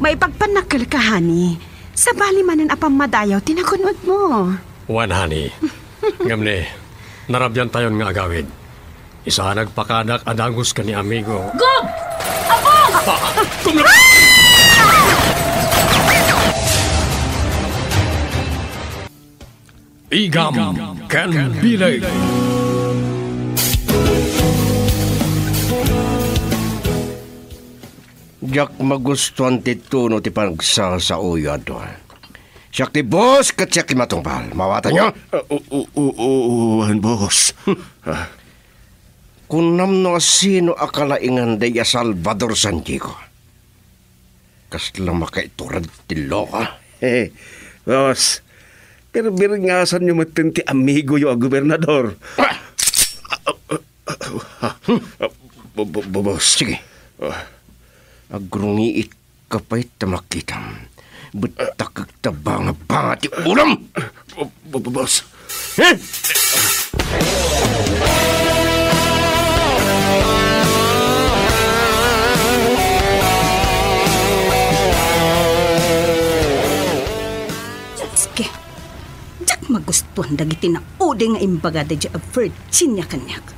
may pagpanakil ka, honey. Sa bali manan apang madayaw, tinakunod mo. Wan, honey. Ngamne, narabyan tayon nga agawid. Isa nagpakadak adangos ka ni amigo. Gob! Ako! Igam can bilag. Jak magustuhan tito no ti panagsal sa uyad do. Siyak ti boss kat siyak ti matungpal. Mawata nyo? Boss. Kunam no sino akalaingan day Salvador Santiago. Kasla makaiturad ti loka. Boss, pero biringasan nyo matin ti amigo yung gobernador. Boss. Sige. Agrungiit ka pa'y tamakitam. Ba't tabang-banga ti ulam? Boss. Sige. Jak magustuhan dagiti na ode nga imbaga da dya Virginia kanyak.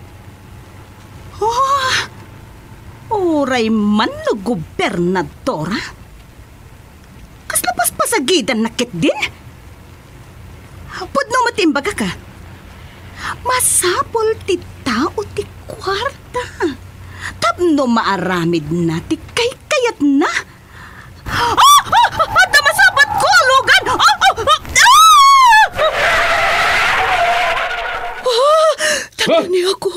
Oray man no gobernadora? Kaslapas pasagidan nakit din? Pud no matimbaga ka? Masapol ti tao ti kwarta. Tapno maaramid na ti kay-kayat na. Damasapat ko, lugan! Tandani ako,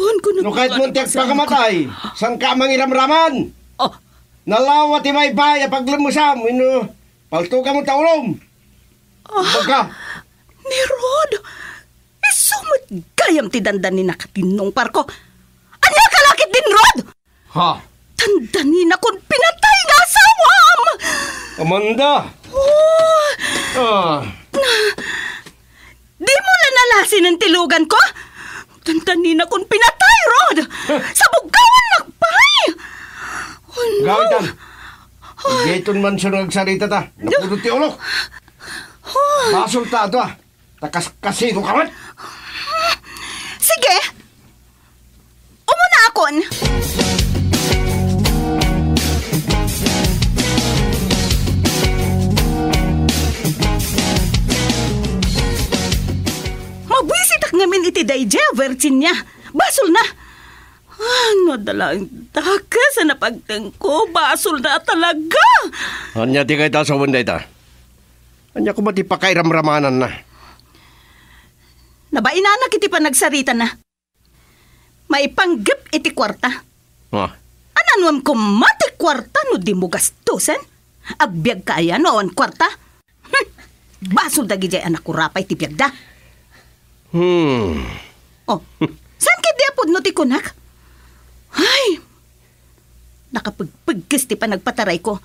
No kahit muntiak pa kamatay, sang ka mangiramraman? Nalawa ti may baya paglamusam, palto ka mo taulom. Baga. Ni Rod, sumut gayam ti dandani na katinong parko. Anya kalakit din, Rod? Ha? Tandani na kung pinatay nga asawam! Amanda! Di mo na nalasin ang tilugan ko? Tandani na kung pinatay, Rod! Sa bugawan nagpay! Oh, no. Gawitan! Gayton man siya nagsarita ta. Napudot ti ulok. Basol ta ito Takas-kasino ka man. Sige! Umuna akon! Mabwisit ak ngamin iti dayja, Virginia. Basol na! Ano dalang taka sa napagtengko? Basol na talaga! Anya ti kay ta sa bunday ta. Anya ko mati pakairamramanan na. Nabainanak iti pa nagsarita na. Maipanggip iti kwarta. Ananwam ko mati kwarta no di mo gastusan? Agbiag kaya noon kwarta? Basol dagi jay anak ko rapay ti biagda. Saan kay diapod no ti kunak? Ay, nakapagpagkis ti pa nagpataray ko.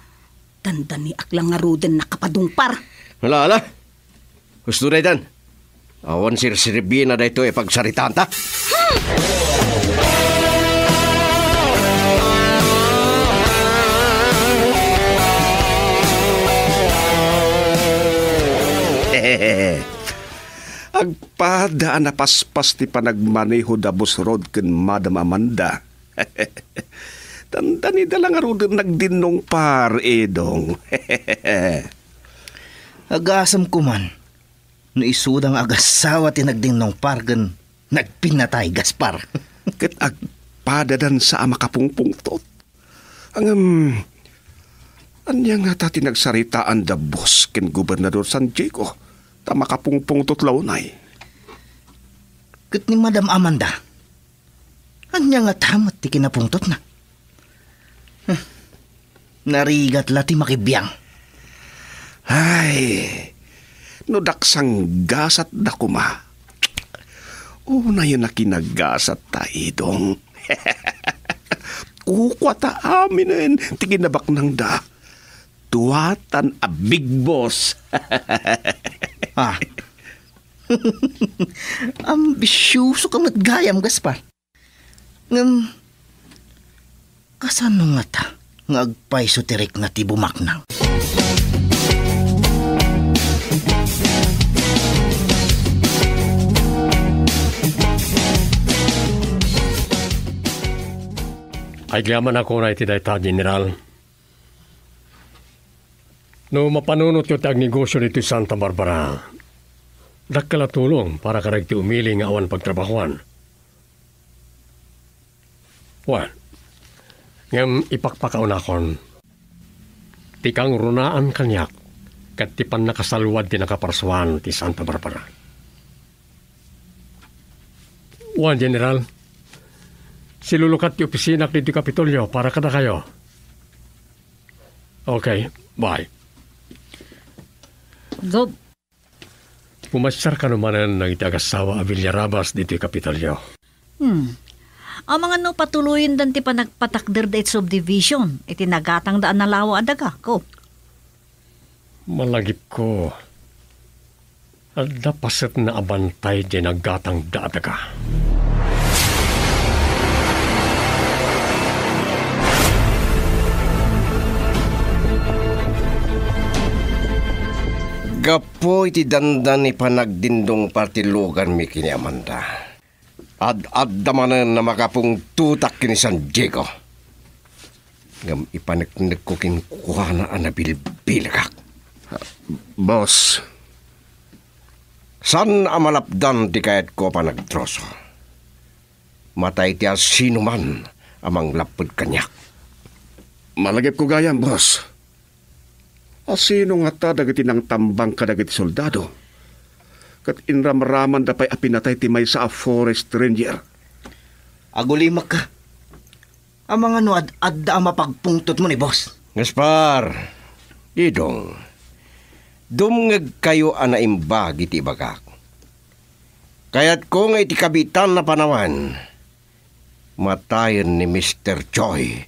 Dandani aklang nga ruden nakapadungpar. Wala. Gusto na itan. Awan sirsiribina na ito pagsaritaan ta. Agpadaan na paspas ti panagmaneho da Boss Rod ken Madam Amanda. Tanda ni dalang arudin nagdinong par, edong. Agasam ko man. No isudang agasawa tinagdinong par gan nagpinatay Gaspar. Ket agpadadan sa makapungpungtot. Anya nga ta tinagsaritaan da boss ken Gobernador Santiago ta makapungpungtot launay. Ket ni Madam Amanda, anya nga tamat ti kinapungtot na. Narigat la ti makibiyang. Ay, no daksang gasat da kuma. Una yun na kinagasat ta idong. Kukwa ta aminin, tiginabak nang da. Tuwatan a big boss. Ambisyoso kang nagayam, Gaspar. Kasano nga ta? Nga agpay so tirik na ti bumaknang. Ay gaman ako na iti dayta, General. No mapanunot ko tag negosyo dito sa Santa Barbara, dakala tulong para karag ti umili nga awan pagtrabahuan. Wan, ngam ipakpakaunakon, tikang runaan kanyak, kat tipan nakasalwad ti nakaparsuan ti Santa Barbara. Wan, General, silulukat ti opisina dito Kapitolyo para kada kayo. Okay, bye. Gob. Pumasyar ka naman ng iti-agasawa a Villarabas dito Kapitolyo. Ang mga no patuloyin dan ti panagpatakder da it subdivision, iti nagatang daan na lawa adaga ko. Malagip ko. Adda paset na abantay di nagatang daada ka. Gapo iti dandan ni panagdindong partilugan mi kini Amanda. Ad-adda manan na makapong tutak kini San Diego. Ngam ipanagnig ko kinkuha na anabilbilakak. Boss, San amalapdan di kayat ko panagtroso. Matay ti sino man amang lapod kanyak. malagip ko gayam, boss. Asino nga ta dagiti nang tambang ka dagiti soldado? Kat inramraman da pa'y apinatay ti may sa a forest ranger. Agulimak ka. Ang mga no ad-adda mapagpungtot mo ni boss. Gaspar, idong, dumngeg kayo anaimbag iti bagak. Kaya't ko nga iti kabitan na panawan, matayon ni Mr. Choi,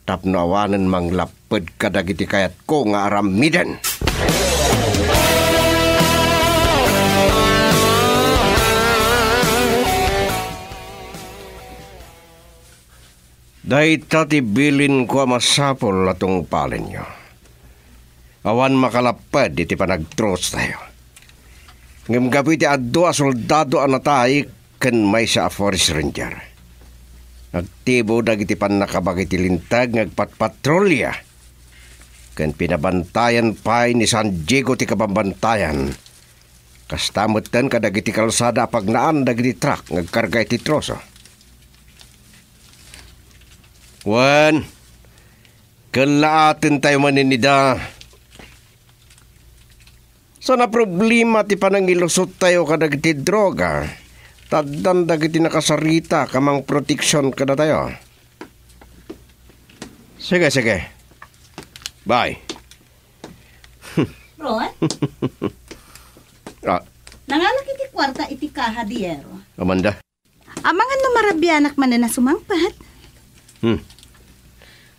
tapnawanan mang lapad kadag iti kayat ko nga aramiden. Dahi tati bilin ko masapol atong palin nyo. Awan makalapad iti panagtros tayo. Ngam gabi ti addo a soldado anatay ken may sa forest ranger. Nagtibo dagiti panakabag iti lintag ngagpatpatrolya. Ken pinabantayan pa ni San Diego ti kabambantayan. Kastamutan kadagiti kalsada pagnaan dagiti truck ngagkarga iti troso. Wan, kalaatin tayo maninida. So na problema ti panangilusot tayo kadagiti droga. Taddan dagiti nakasarita kamang proteksyon kada tayo. Sige. Bye. Ron? Nangalak iti kwarta iti kaha diyero. Amanda. Amangan no marabyanak man na sumangpat.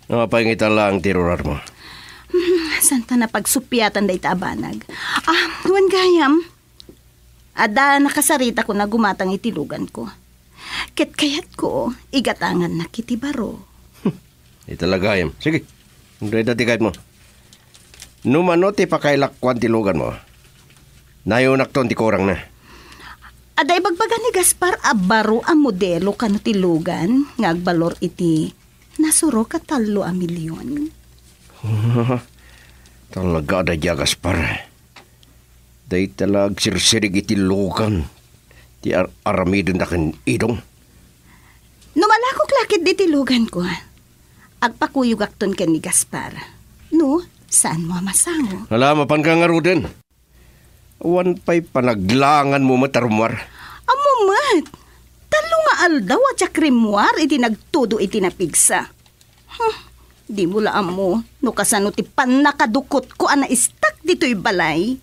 Napangita lang tirurar mo. Santa na pagsupyatan da itabanag. Huwan gayam. Ada nakasarita ko na gumatang itilugan ko. Kayat ko, igatangan na kitibaro. Italagayam. Sige, hindi dati kahit mo. Numano ti pakailakwan tilugan mo. Nayunak to, ti korang na. Ada ibagbaga ni Gaspar abaro ang modelo kano tilugan, ngagbalor iti nasuro ka 3 milyon. Talaga ada dya, Gaspar. Day talag sirsirig iti lugan. Ti aramidon na kan idong. Numalakok lakit di tilugan ko. Agpakuyog akton ken ni Gaspar. No, saan mo masango? Hala, mapan ka nga ruden. Awan pa'y panaglangan mo matarumar. Amumat! 3 nga aldaw at sakrimwar iti nagtudo iti napigsa. Di mo laam mo, no kasano ti panakadukot ko ana istak dito'y balay.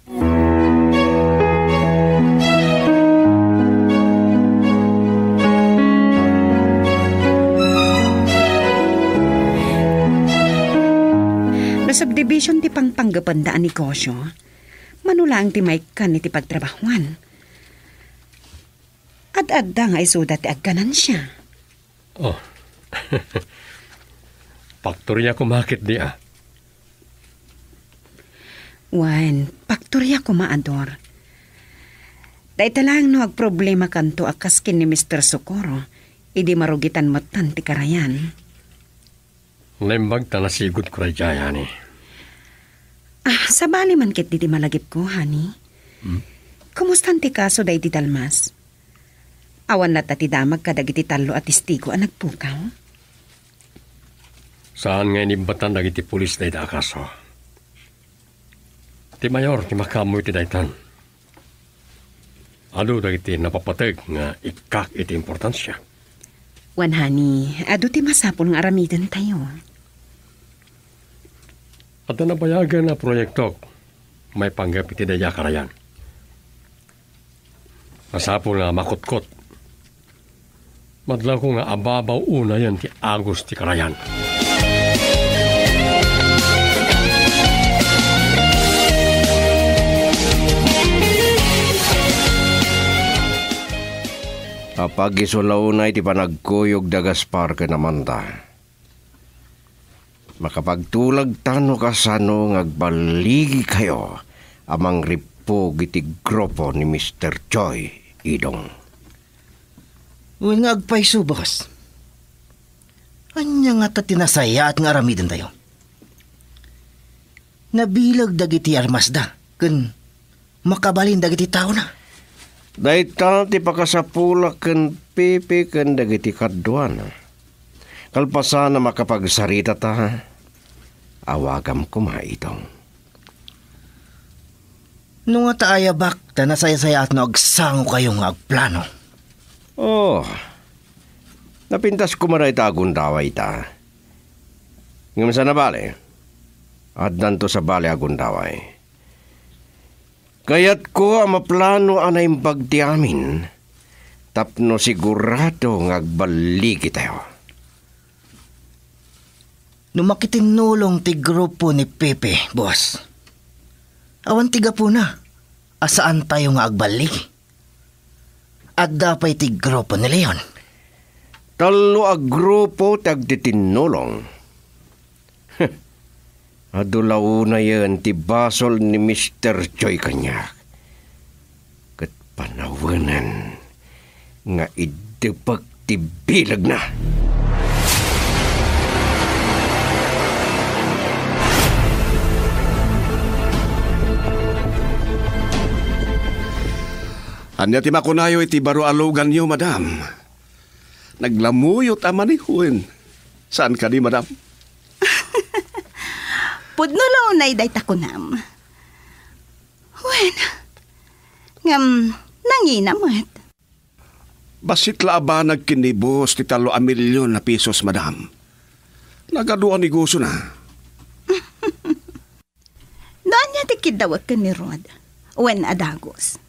No subdivision ti pangpanggapandaan negosyo, manulang ti may kan iti pagtrabahuan. Ad-adda nga isuda ti agganan siya. Oh. Paktorya kumakit niya. Wan, paktorya ko maador. Daita lang no agproblema kanto akas kin ni Mr. Socorro, idi marugitan mo tan ti karayan. Naimbag ta nasigod ko rin jaya ni. Sa bali man kit diti malagip ko, honey. Kumusta ti kaso day di dalmas? Awan na ti damag kadag iti talo at istigo ang nagpukaw? Saan nga inibatan dagiti pulis na ita kaso? Ti mayor, ti makamoy ti daytan. Ado dagiti napapatag nga ikak iti importansya. Wan, honey, ado ti masapol nga aramidan tayo. At nabayagan na proyekto, may panggap iti daya karayan. Masapol nga makutkot. Madlaw ko nga ababaw una yan ti agos ti karayan. Kapag isulaunay ti panagkuyog da Gaspar ka naman ta. Makapagtulag tano kasano ngagbaligi kayo amang ripog iti grupo ni Mr. Choi, Idong. Uy nga agpaiso, boss. Anya nga ta tinasaya at nga aramidan tayo. Nabilag dagiti armasda, kun makabalin dagiti tao na. Dahil ti pakasapula ken pipi ken dagiti kadwan. Kalpasan na makapagsarita ta, awagam ko maitong. Nung nga taaya bak, ta nasaya-saya at no agsango kayo nga agplano. Oh, napintas ko maray tagun daway ta. Ngayon sa nabali, at danto sa bali agun daway. Kaya't ko ang maplano anay bagti amin, tapno sigurado ngagbaligi tayo. Numakitinulong ti grupo ni Pepe, boss. Awan tiga po na, asaan tayo nga agbalik? At dapay ti grupo ni Leon. Talo ag grupo tagtitinulong. Adulaw na yan ti basol ni Mr. Choi kanya. Kat panawanan nga idepag ti bilag na. Anya ti makunayo iti baro alugan niyo, madam. Naglamuyot ang manihuen. Saan ka ni, madam? Pudno na day takunam. Wen, ngam nanginamat. Basit laaba nagkinibos ti 3 milyon na pesos, madam. Nagaduan ni gusto na. Doon niya tikidawag ka ni Rod. Wen adagos.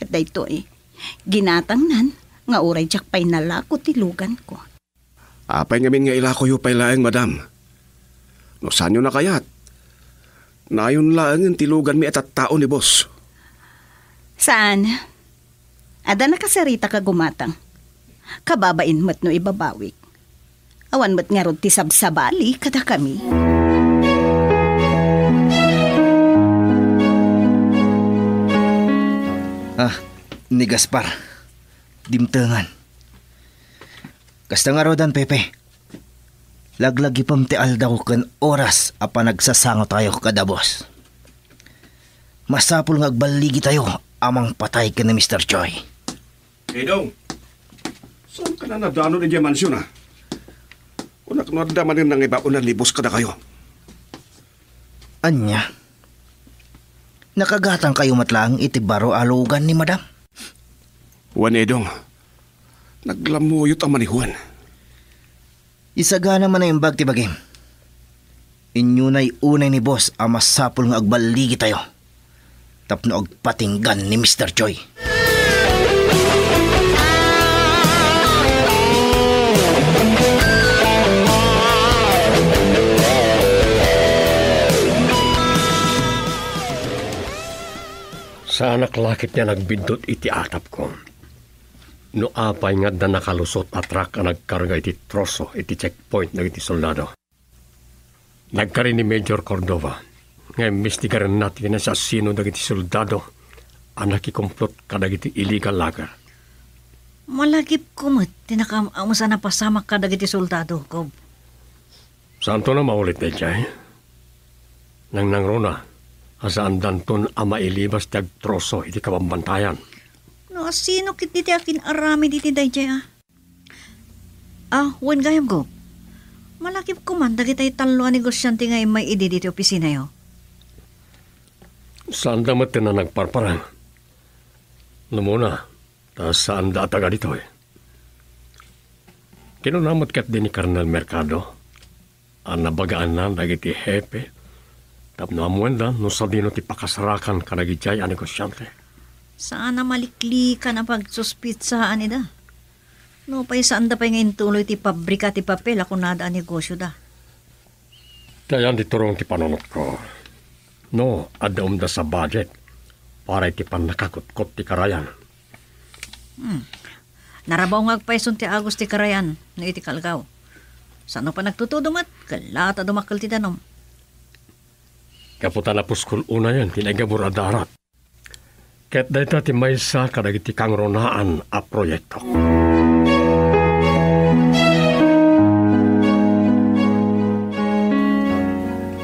Katay to ginatangnan nga uray jak pay nalako tilugan ko. Apay ngamin nga ilako yu pay laeng, madam. No sanyo na kayat? Nayon lang ang tilugan mi at tao ni boss. Saan? Ada nakasarita ka gumatang. Kababain mo't no ibabawik. Awan mo't nga rod ti sabsabali kada kami. Ni Gaspar. Dimtengan. Kasta nga rodan, Pepe. Laglagi pam ti aldaw ken oras apa nagsasango tayo kada boss. Masapul nga agbaligi tayo amang patay ken ni Mr. Choi. Dong, saan ka na nadano ni Diyan Mansyon, ha? Unak nadaman rin ng iba unan libos kada kayo. Anya? Nakagatang kayo matlang iti baro alugan ni madam. Juan Edong, naglamuyot ang manihuan. Isaga naman na yung bag ti bagim. Inyo na'y unay ni boss ang masapul nga agbaligi tayo. Tapno agpatinggan ni Mr. Choi. Sa anak lakit niya nagbindot iti atap ko. No apay nga da nakalusot at truck ang nagkarga iti troso iti checkpoint na iti soldado. Nagkarin ni Major Cordova. Ngayon mistigaran natin na sa sino na iti soldado ang nakikomplot kadag iti illegal lager. Malagip ko mo, tinakamusa na pasamak ka iti soldado ko. Saan to na maulit na jay? Nang nangrona, asaan danton ama ilibas tag troso iti kabambantayan. No, sino kit diti akin arami diti dayjay wen gayam ko. Malakip ko man, dagitay talo negosyante nga may idi diti opisina yo. Saan damat na nagparparang? Numuna, saan da taga dito eh? Kinunamot kat din ni Colonel Mercado. Ang nabagaan na nagiti hepe. Tapno amuenda, no sa dino ti pakasarakan ka nagijay ang negosyante. Sana maliklikan ang pagsuspitsaan ida. No, pa'y saan da pa'y ngayon tuloy ti pabrika ti papel ako nada ang negosyo da. Dayan di turong ti panunot ko. No, adaum da sa budget para iti panakakutkot ti karayan. Narabaw nga agpaisun ti Agos ti karayan no iti kalgaw. Saan pa nagtutudumat? Kalata dumakal ti danom. Kaputan na puskul una yan, tinagabur adarat. Ket dayta ti maysa kadagiti kangronaan a proyekto.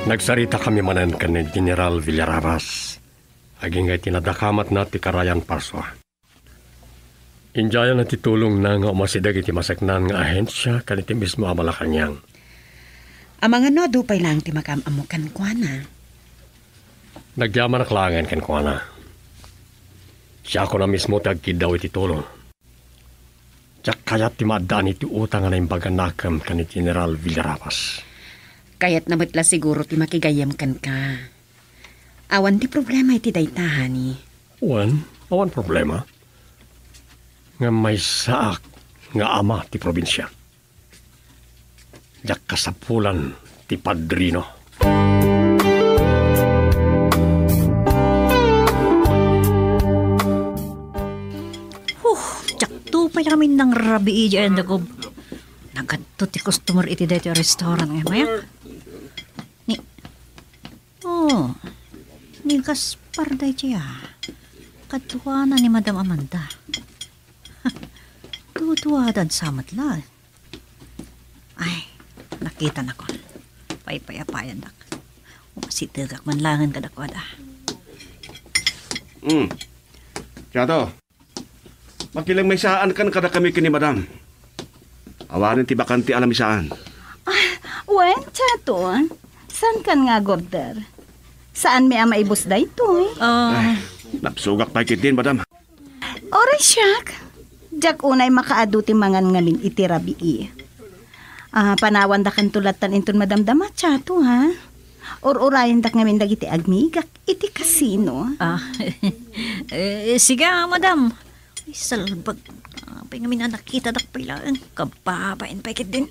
Nagsarita kami manan kan ni General Villararas. Aging ngay tinadakamat na ti karayan parso. Injaya na titulong na nga umasidag iti masaknan nga ahensya kan iti mismo amalakanyang. Ang mga no, dupay lang ti makamamukan ko na. Nagyaman na klangan kan ko na. Siya ko na mismo tagkid daw iti tulong. Diyak kayat ti maadaan iti utang na imbaganakam kan ni General Villararas. Kaya't namatla siguro ti makigayam kan ka. Awan ti problema iti dayta, ni. Awan problema. Nga may saak nga ama ti probinsya. Diyak kasapulan ti padrino. Diyak to pa kami ng rabi dyan dagob. Nagadto ti customer iti dati restaurant nga mayak. Ni Gaspar day siya. Katuwanan ni Madam Amanda. Tutuwadan samat lang. Ay, nakita na ko. Paypayapayan dak. Umasitagak manlangan ka dakwada. Tiyato, makilang may saan kan kada kami kini Madam. Awarin ti bakanti alam isaan. Chato, saan kan nga, Gobder? Saan may ama ibus da ito eh? Napsugak pa din, Madam. Oray siyak. Diyak unay makaaduti mangan ngamin iti rabii. Panawan da kan tulatan inton madamdama, Chato, ha? Or-urayan dak ngamin dagiti agmigak iti kasino. Sige, Madam. Salbag. Pay ngamin na nakita dak pailaan. Kababain pa ikit din.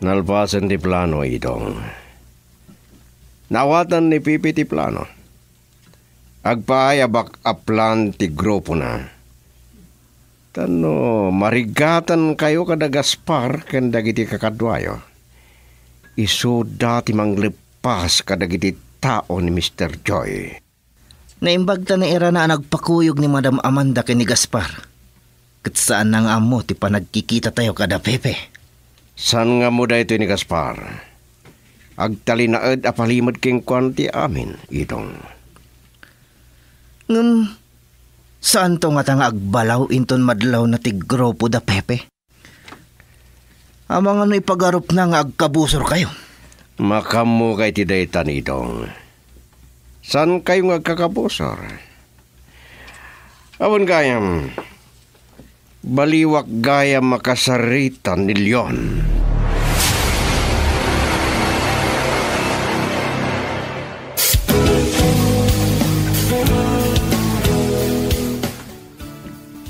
Nalpasan ti plano, Idong. Nawatan ni Pipi ti plano. Agpaayabak a plan ti grupo na. Tano, marigatan kayo kada Gaspar ken dagiti kakadwayo. Isu dati manglipas kadagiti tao ni Mr. Joy. Naimbagta na era na nagpakuyog ni Madam Amanda ken ni Gaspar. Kat saan nang amo ti panagkikita tayo kada Pepe. San nga mo da ito ni Gaspar? Agtalinaed apalimod king kwanti amin, Idong. Saan to nga tanga agbalaw inton madlaw na ti grupo da Pepe? Amang ano ipagarup na nga agkabusor kayo? Makamu kay ti daytan, Idong. San kayo nga agkakabusor? Awan gayam, baliwak gaya makasaritan ni Leon.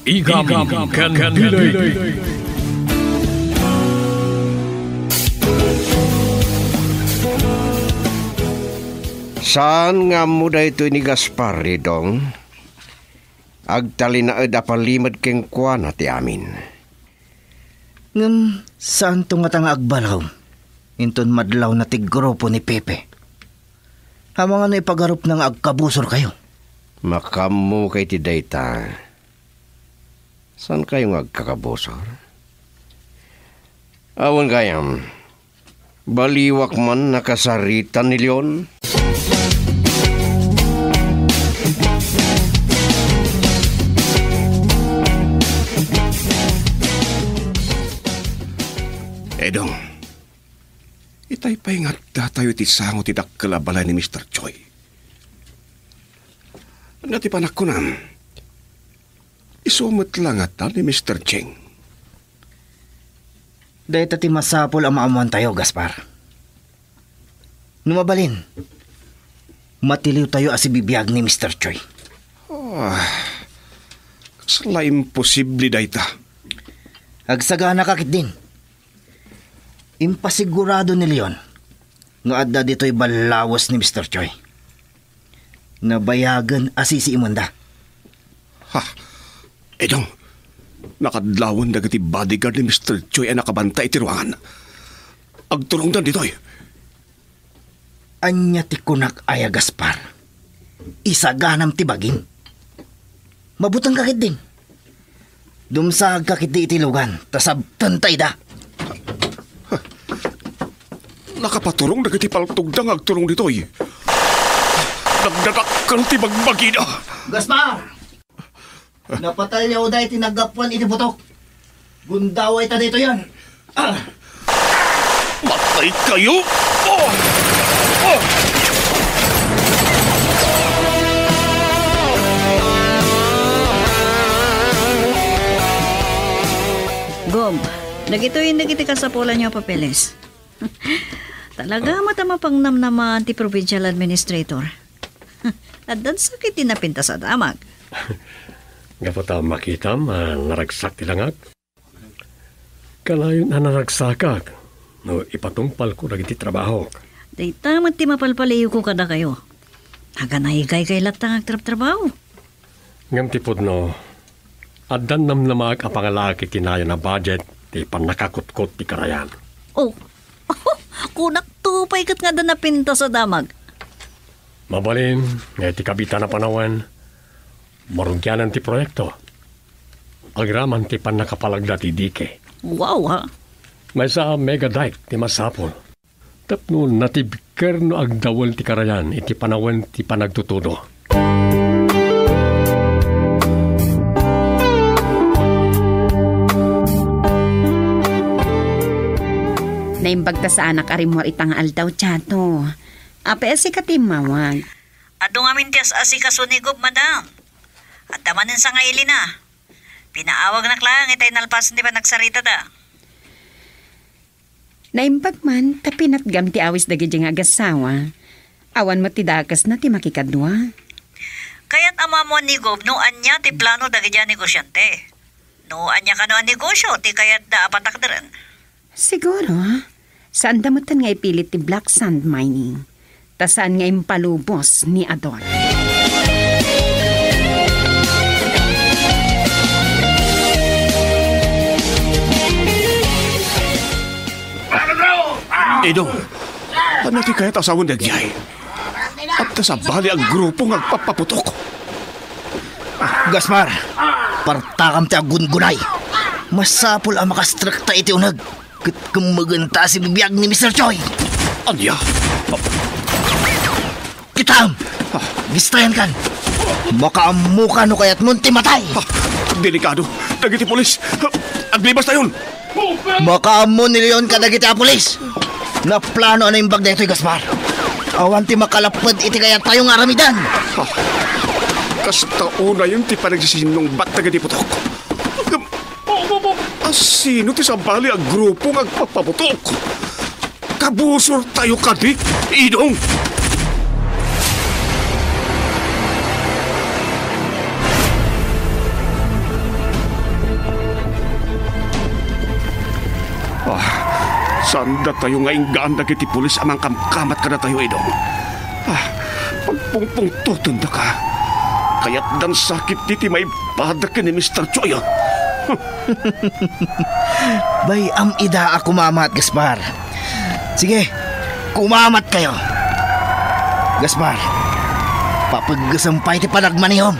Igam kan pilay. Saan nga mo da ito ni Gaspar, Idong? Agtalinaed apalimad keng kuana ti amin. Saan to nga tanga agbalaw? Inton madlaw na ti grupo ni Pepe. Amang ano ipagarup na nga agkabusor kayo? Makamu kay ti dayta. Saan kayo agkakabosor? Awan kayam, baliwak man nakasarita ni Leon. Edong, itay pa'y nga datayo ti sango ti dakkalabala ni Mr. Choi. Nati panak ko na, isumot lang ata ni Mr. Cheng. Dahil ti masapol ang maamuan tayo, Gaspar. Numabalin, matiliw tayo as ibibiyag ni Mr. Choi. Sala imposible dayta. Agsagana kakit din. Impasigurado ni Leon nga adda dito'y balawas ni Mr. Choi. Nabayagan asisi imunda. Edong, nakadlawan na gati bodyguard ni Mr. Choi ay nakabantay iti ruangan. Agtulong dan dito'y. Anya ti kunak aya Gaspar. Isaganam ti bagin. Mabutang kakit din. Dumsag kakit di itilugan, tasabtan tay da. Nakapaturong na gati paltugdang agtulong dito'y. Nagdadakkan ti magbagina. Gaspar! Napatal niya o dahil tinagapuan iti putok. Gundaway ta dito yan. Matay kayo! Gob, nagitoy ka sa pula niyo papeles. Talaga matama pang namnaman ti provincial administrator. Addan sakit tinapinta sa damag. Gapata makita, naragsak ti langag. Kalayon na naragsakak, no ipatungpal ko na iti trabaho. Dayta man ti mapalpalayo ko kada kayo. Haga naigay kay latang agtrap-trabaho. Ngam tipod no, addan namnamag apangalaki tinayo na budget ti panakakutkot ti karayan. Oh, kunak tupay kat nga da napinta sa damag. Mabalin, nga iti kabita na panawan, marugyanan ti proyekto. Agraman ti panakapalagda ti dike. Wow ha? May sa mega dike ti masapol. Tapno natibker no agdawal ti karayan iti panawan ti panagtutudo. Naimbagta sa anak arimor itang aldaw, Chato. Apesi ka timawag. Ado nga mintias asikaso ni Gob, madam. At damanin sa ngaili na. Pinaawag na klang itay nalpas di ba nagsarita da. Naimbag man, tapinatgam ti awis dagi diyang agasawa. Awan mo ti dakas na ti makikadwa. Kaya't ama mo ni Gob, no anya ti plano dagi dyan negosyante. No anya ka no ang negosyo, ti kaya't da apatakdaran. Siguro, saan damutan nga ipilit ti black sand mining? Tasaan nga impalubos ni Adon? Edong, ano ti kaya't asawan nagyay? At sa bali ang grupo ngagpapaputok. Gaspar, partakam ti agungunay. Masapol ang makastrakta iti unag. Kat kumaganta si bibiyag ni Mr. Choi. Anya? Kitam! Gistayan kan. Makaamuka no kaya't munti matay. Delikado. Dagiti polis. Aglibas na yun. Makaamu ni Leon ka dagiti a pulis. Na plano ano yung bag na ito'y Gaspar. Awan ti makalapad iti kaya tayong aramidan. Kasta una yung ti panagsisinong bat dagiti putok. Sino ti sa bali ang grupo ngagpapaputok? Kabusor tayo kadi, Idong! Sanda tayo nga inggaan dagiti pulis amang kamkamat ka na tayo, Idong. Pagpungpung tutunda ka. Kaya't dan sakit diti may badak ni Mr. Choi. Bay, ida ako kumamat, Gaspar. Sige, kumamat kayo. Gaspar, Papagsampay ti panagmanihom.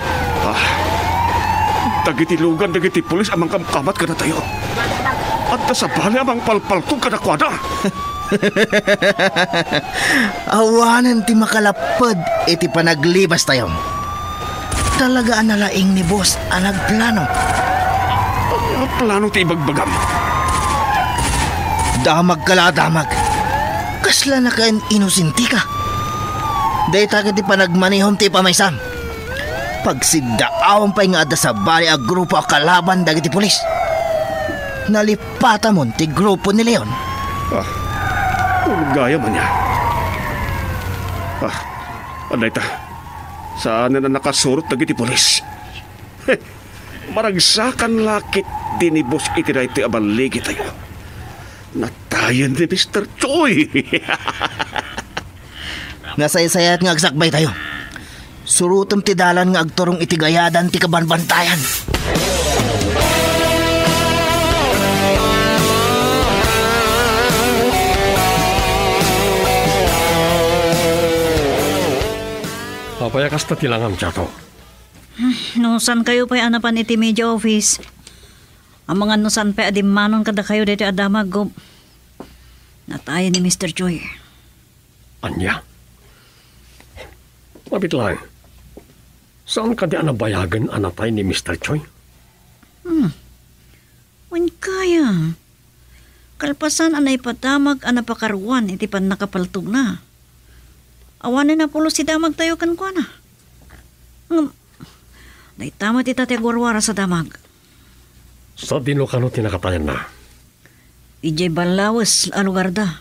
Dagiti lugan, dagiti pulis, amang kamkamat ka na tayo. At sa bali amang palpaltong ka na kwada. Awanan ti makalapad iti panaglibas tayo. Talaga analaing ni boss ang nagplano. Plano ti ibagbagam. Damag kala damag. Kasla na kain inusinti ka. Day tagad ti panagmanihom ti pamaysam. Pagsidaawan pa'y nga ada sa bali a grupo a kalaban dagiti pulis. Nalipata mon ti grupo ni Leon. Gaya man niya. Anday ta. Saan na nakasurot dagiti pulis? Maragsakan lakit din ni boss itiray ti abaligi tayo. Natayan ni Mr. Choi. Nasaysayat nga agsakbay tayo. Surutom ti dalan nga agturong itigayadan ti kabanbantayan. Papayakas ta tilangam, Chato. Nusan kayo pa'y anapan iti media office. Ang mga nusan pa'y adimanon kada kayo dito adamag go. Nataya ni Mr. Choi. Anya? Mabit lang. Saan ka di anabayagan anatay ni Mr. Choi? Wan kaya. Kalpasan anay patamag anapakaruan iti pan nakapaltog na. Awanin na pulo si damag tayo kan kwa na. Naitama ti tate warwara sa damag. Sa dino ka no tinakatayan na? DJ Balawas alugar da.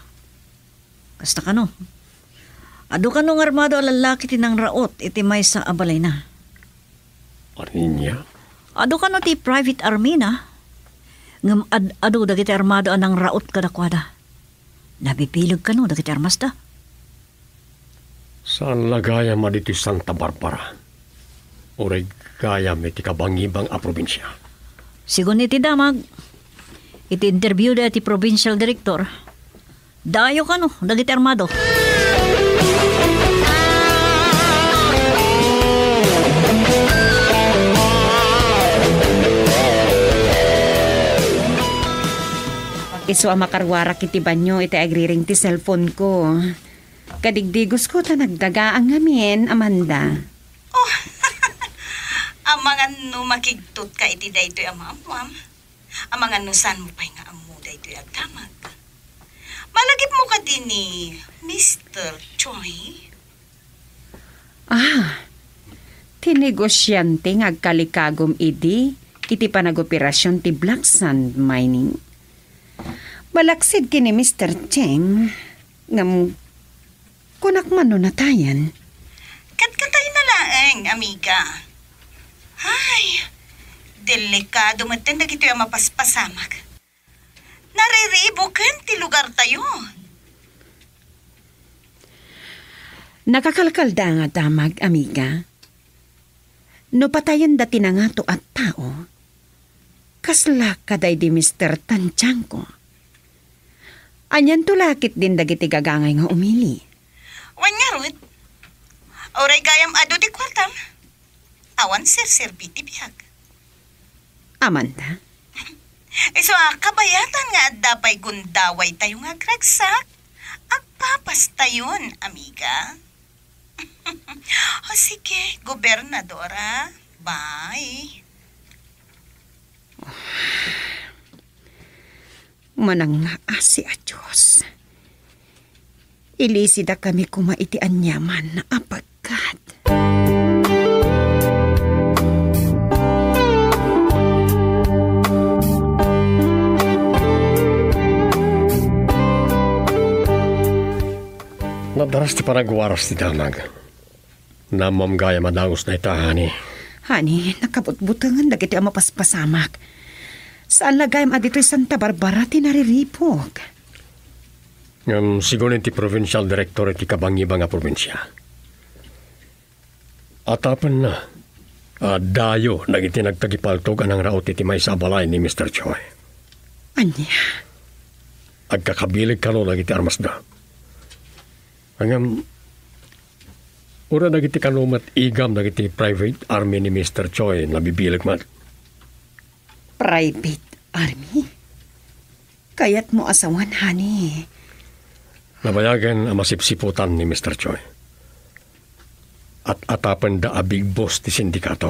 Kasta ka no. Ado ka nung armado alalaki tinang raot iti may sa abalay na. Arinya? Ado ka no ti private army na. Ngam ado dagiti armado anang raot kadakwada. Nabipilog ka no dagiti armas da. Saan lagaya maditi Santa Barbara? Uray gaya may tikabangibang a probinsya. Sigun iti damag, iti interview da iti provincial director. Dayo ka no dagiti armado. Iso ang makarwara kiti banyo iti agriring ti cellphone ko. Kadigdigos ko ta nagdagaang ngamin, Amanda. Oh, ang mga no makigtot ka iti daytoy amam. Ang mga nusan mo pa'y nga amu daytoy agdamag. Malagip mo ka din ni Mr. Choi. Tinegosyante nga agkalikagom idi iti panagoperasyon ti Black Sand Mining. Balaksid kini Mr. Cheng ngam kunak man no natayan. Katkatay na laeng, amiga. Ay, delikado man ten dagito yung mapaspasamag. Nariribukan ti lugar tayo. Nakakalkalda nga damag, amiga. No patayan dati na nga to at tao, kasla kaday di Mr. Tanchanko. Anyan tulakit din dagiti gagangay nga umili. Wan nga, Ruth. Oray gayam ado di kwartam. Awan sir-serbiti bihag. Amanda? So, kabayatan nga at dapay gundaway tayo nga gragsak. Agpapas tayon, amiga. O sige, gobernadora. Bye. Manang naasi a Diyos. Ilisida kami kumaiti anyaman na apagkat. Nadaras ti panagwaras ti damag. Namam gaya madangos na itahani. Hani, nakabutbutangan dagiti ang mapaspasamak. Saan lagayam adito'y Santa Barbara tinariripog? Sigunin ti provincial director iti kabangibang nga probinsya. Atapan na. Dayo nagiti nagtagipaltog anang raot iti may sabalay ni Mr. Choi. Anya? Agkakabilig ka no nagiti armas da. Ura dagiti kanumat igam dagiti private army ni Mr. Choi nabibilag man. Private army? Kayat mo asawan, honey. Nabayagan ang masipsiputan ni Mr. Choi. At atapan da a big boss ti sindikato.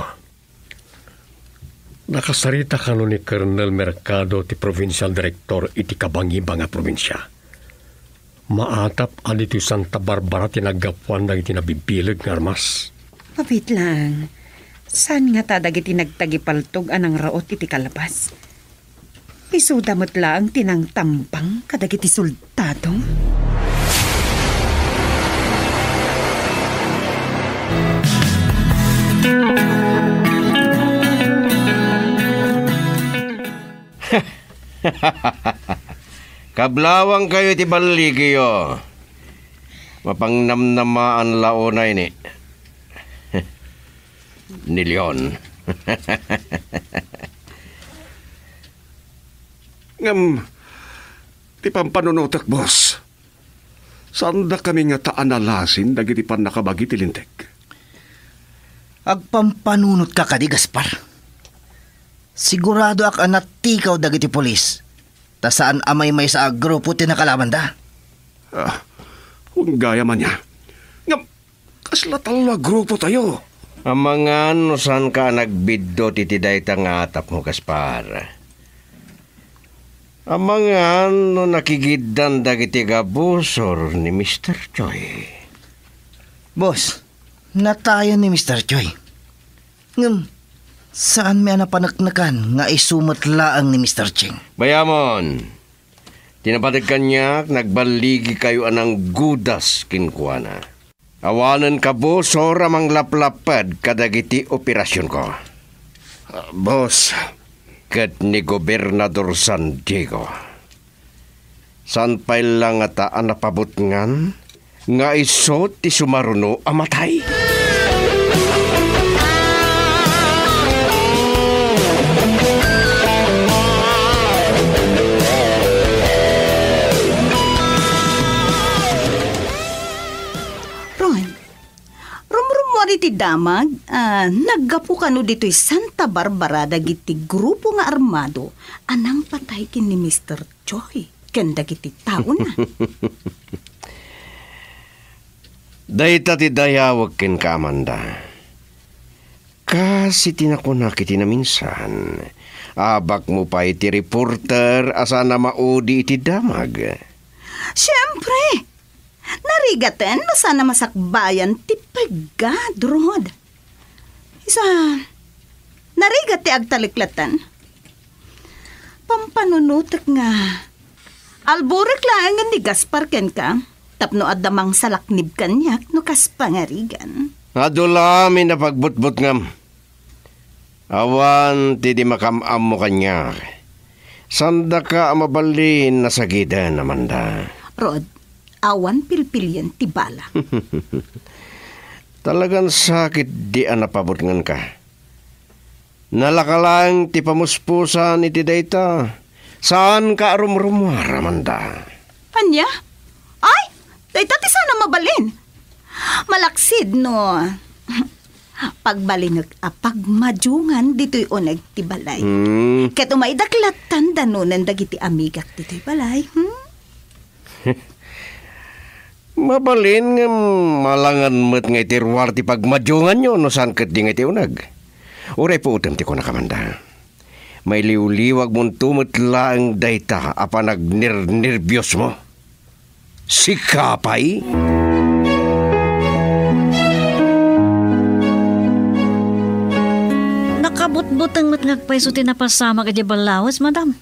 Nakasarita kano ni Colonel Mercado ti provincial director iti kabangi-bang nga probinsya. Maatap ali ti Santa Barbara ti naggapuan dagiti nabibilag nga armas. Mabit lang. Saan nga ta dagiti nagtagipaltog anang raot iti kalabas? Isudamot lang tinang tambang kadagiti soldado. Kablawang kayo ti baligyo. Mapangnamnamaan laonay ni. Ni Leon. Ngam, ti pampanunutak, boss. Saan da kami nga taanalasin dagiti pan nakabagi ti lintek? Agpampanunot ka kadi, Gaspar. Sigurado ak anat tikaw dagiti polis. Ta saan amay may sa grupo ti nakalaban da. Kung gaya man niya. Ngam, kaslatal na grupo tayo. Amangan no saan ka nagbiddo titi dayta nga atap mo, Gaspar. Amangan no nakigiddan dagiti gabusor ni Mr. Choi. Boss, natayo ni Mr. Choi. Ngam, saan may napanaknakan nga isumot laang ni Mr. Cheng? Bayamon, tinapatig kanyak, nagbaligi kayo anang gudas kinkuana. Awanan ka busor amang laplapad kadagiti operasyon ko. Boss, Kat ni Gobernador San Diego. San pa'y lang ata ang napabutngan nga isot ti sumaruno amatay. Iti damag, naggapu kano dito'y Santa Barbara dagiti grupo nga armado anang patay kin ni Mr. Choi ken dagiti tao na. Dayta ti dayawag ken ka, Amanda. Kasi tinakuna kiti na minsan. Abak mo pa iti reporter asa na maudi iti damag. Siyempre! Narigaten, masana masakbayan, tipagad, Rod. Isa, narigat ti agtaliklatan. Pampanunutak nga. Alburik lang ni Gaspar ken ka, tapno adamang salaknib kanyak, no kas pangarigan. Adulami na pagbutbut ngam. Awan ti di makamam mo kanyak. Sanda ka amabalin na sagidan, Amanda. Rod, awan pilpilyan ti bala. Talagang sakit di napabutngan ka. Nalakalang ti pamuspusan iti dayta. Saan ka rumrumar, Amanda? Anya? Ay, dayta ti sana mabalin. Malaksid no. Pagbalinag pagmadungan dito'y uneg ti balay. Ket umaidaklatan danunan dagiti amigak dito'y balay. Mabalin nga malangan mo't nga itirwar ti pagmadyungan nyo no saan kat di nga iti unag. Uray po utam ti ko nakamanda. May liwliwag mong tumutla ang dayta apa nagnervyos mo. Si Kapay? Nakabut-butang matngagpay so tinapasama ka di balawas, madam.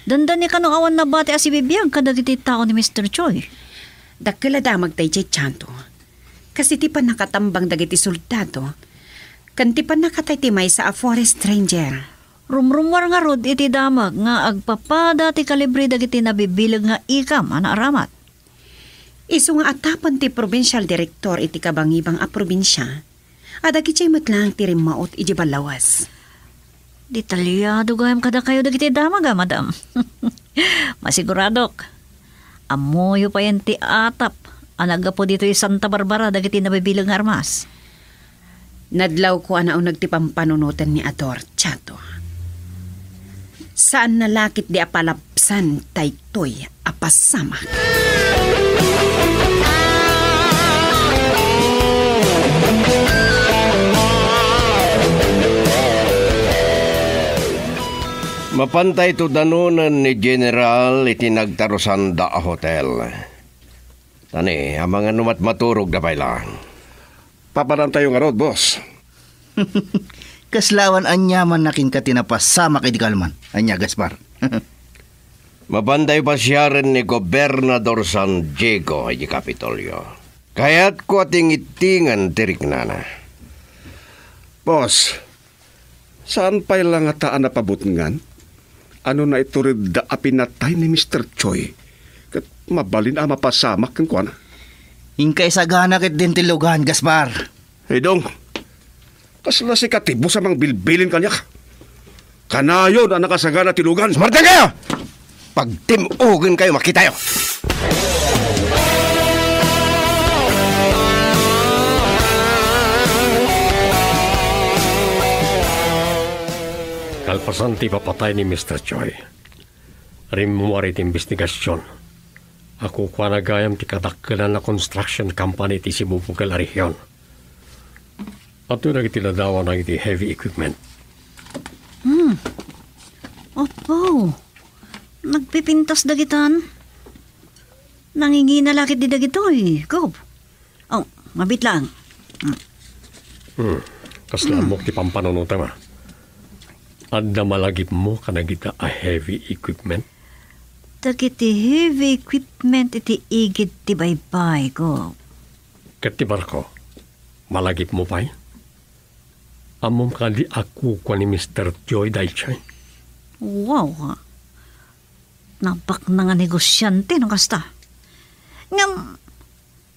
Dandan ni kanong awan na bati asi bibiyag kada diti tao ni Mr. Choi. Dakila damag tayo chanto. Kasi ti pa nakatambang dagiti soldado. Kan ti pa nakatay ti may sa a forest ranger. Rumrumwar nga rod iti damag nga agpapada ti kalibre dagiti nabibilag nga ikam ana aramat. Isu nga atapan ti provincial director iti kabangibang a probinsya. Adagi chay matlang ti rimaot iti balawas. Detalyado gayam kada kayo dagiti damag madam. Masiguradok. Amoyo pa yan ti atap Anaga po dito yung Santa Barbara dagiti nabibilang nga armas. Nadlaw ko anao nagtipang panunutan ni Ador, Chato. Saan nalakit di apalapsan taytoy apasama. Mapantay to danunan ni General itinagtarusanda a hotel. Tani, ang mga numat maturog na lang. Paparan tayo nga rod, boss. Kaslawan anyaman nakin ka tinapasama kay di kalman. Anya, Gaspar. Mabanday pa siya rin ni Gobernador San Diego ay Kapitolyo. Kaya't ko ating itingan tirik na. Boss, saan pa lang ataan na pabutingan? Ano na ito rin da apinatay ni Mr. Choi? Kat mabalin mapasamak kang kuwan. Ingkay sa gana kit din tilugan, Gaspar. Hey dong, kasla si katibo sa mga bilbilin kanya. Kanayon ang nakasagana tilugan. Smartan kayo! Pag timugan kayo, makitayo. Kalpasan ti papatay ni Mr. Choi. Rimuwarit investigasyon. Ako kwa nagayam ti kadakkelan na construction company ti Cebu Bugal a Region. Ato na iti ladawan ng iti heavy equipment. Opo. Nagpipintas dagitan. Nangingina lakit di dagitoy. Gob. Oh, mabit lang. Kaslamok ti pampanunutan ma. Adda malagip mo kanagita a heavy equipment. Dagiti heavy equipment iti igid ti baybay, Gob. Kat ti barko, malagip mo pa'y? Amom ka di ako kwa ni Mr. Joy Daichay. Wow, ha? Nabak na nga negosyante ng kasta. Ngam,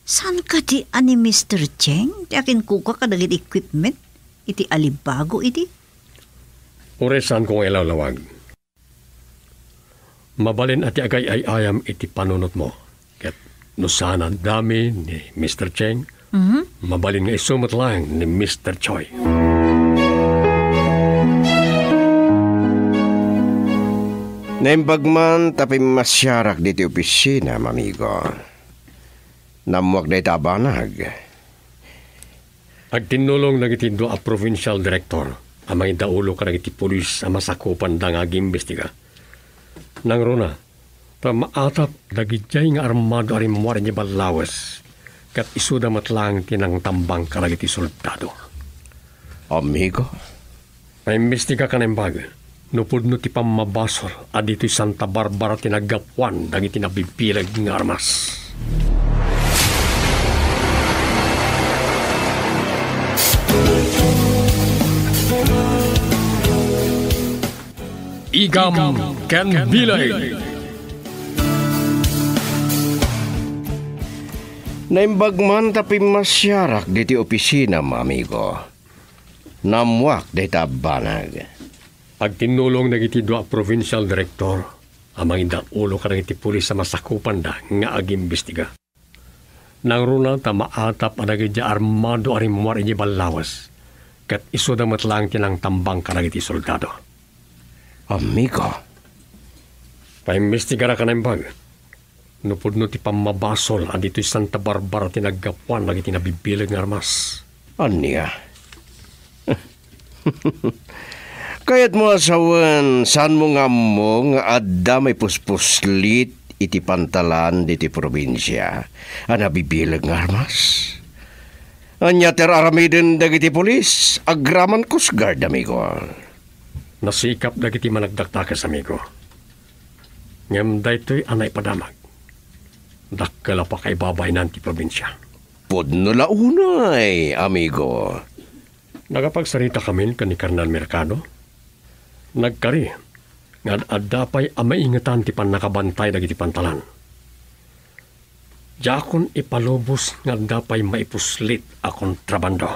saan ka di ani Mr. Cheng? Di akin kuka ka dagit equipment? Iti alibago iti? Uresan kong ilawlawag. Mabalin at agay ay ayam iti panunot mo. Ket no sana dami ni Mr. Cheng, mabalin nga isumot lang ni Mr. Choi. Naimbagman tapi masyarak diti opisina, mamigo. Namuak na itabanag. Agtinulong nagitindo a provincial director, amang idaulo ka nagiti pulis a masakupan da nga gimbestiga. Nang runa, ta maatap dagijay nga armado arimuar niya balawas, kat isuda matlang tinang tambang ka nagiti soldado. Amigo? Naimbestiga ka ng baga. Nupod no ti pamabasor adito'y Santa Barbara tinagapuan dagiti nabibilag ng armas. Igam Ken Bilay. Naimbagman tapi masyarak diti opisina, mamigo. Namuak na itabanag. Agtinulong nagiti dua provincial director, amang idaulo ka nagiti pulis sa masakupan da nga agimbestiga. Nang runa ta maatap anagidya armado arimuar inyo balawas, kat iso da matlang tinang tambang ka nagiti soldado. Amigo? Paimbestiga ra ka na imbag. Nupod no ti pamabasol adito'y Santa Barbara tinagapuan nagiti nabibilag ng armas. Anya? Kaya't mo asawan, saan mo nga mo nga adda may puspuslit iti pantalan diti probinsya, nabibilag nga armas. Anya ter aramiden dagiti polis, agraman Coast Guard, amigo. Nasikap dagiti managdaktakas, amigo. Ngem daytoy anay padamag. Dakkala pa kay babay nanti probinsya. Pudno launay, amigo. Nagapagsarita kami ni Colonel Mercado. Nagkari, nga adapay amaingatan ti pan nakabantay dagiti pantalan. Jakon ipalubos nga adapay maipuslit a kontrabando.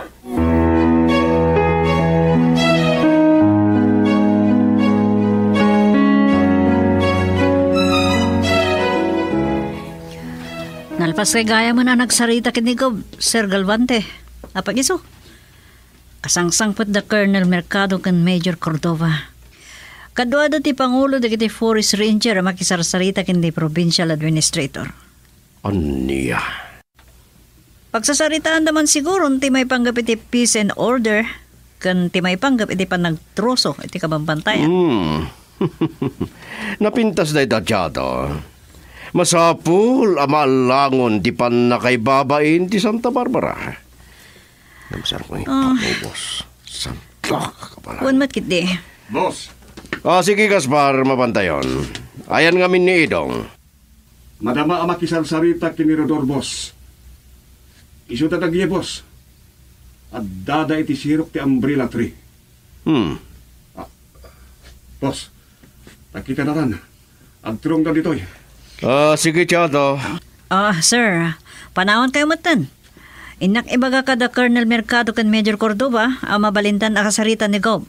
Kas kay gaya man na nagsarita kinigob, Sir Galvante. Apag iso. Kasangsangpot da Colonel Mercado kan Major Cordova. Kadwa ti Pangulo da kiti Forest Ranger ang makisarsarita kindi Provincial Administrator. Aniya. Pagsasaritaan naman siguro, ti may panggap iti peace and order, kan ti may panggap iti panagtroso, iti kabambantayan. Napintas na itadyado. Masapul amalangon di pan nakaibabain di Santa Barbara. Namisar ko yung boss. Santa ka pala. Huwag matkit di. Boss, Sige, Gaspar, mabantayon. Ayan nga min ni Idong. madama ang makisarsarita kinirodor, boss. Iso tatagye, boss. At dada iti sirok ti umbrella tree. Boss, nakita na ran. Agturong na ditoy. Sige, Chado. Sir, panahon kayo matan. Inak ibaga kada Colonel Mercado kan Major Cordova, ang mabalintan akasarita ni Gob.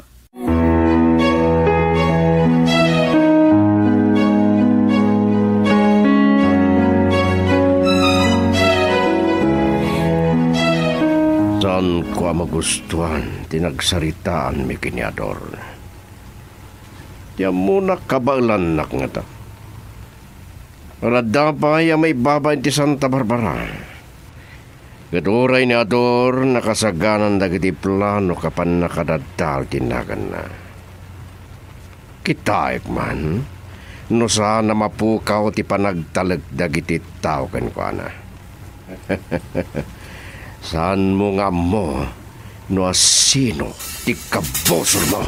Saan ko magustuhan tinagsaritaan mi kinyador. Diyan muna kabailan nak nga ta. Rada pa yung may baba ti Santa Barbara. Gaduray ni Ador nakasaganan dagiti plano kapan nakadadal tinagan na. Kitaik man, no sana mapukaw ti panagtalag dagiti tao kan ko na. Saan mo nga mo, no sino ti kabosor mo?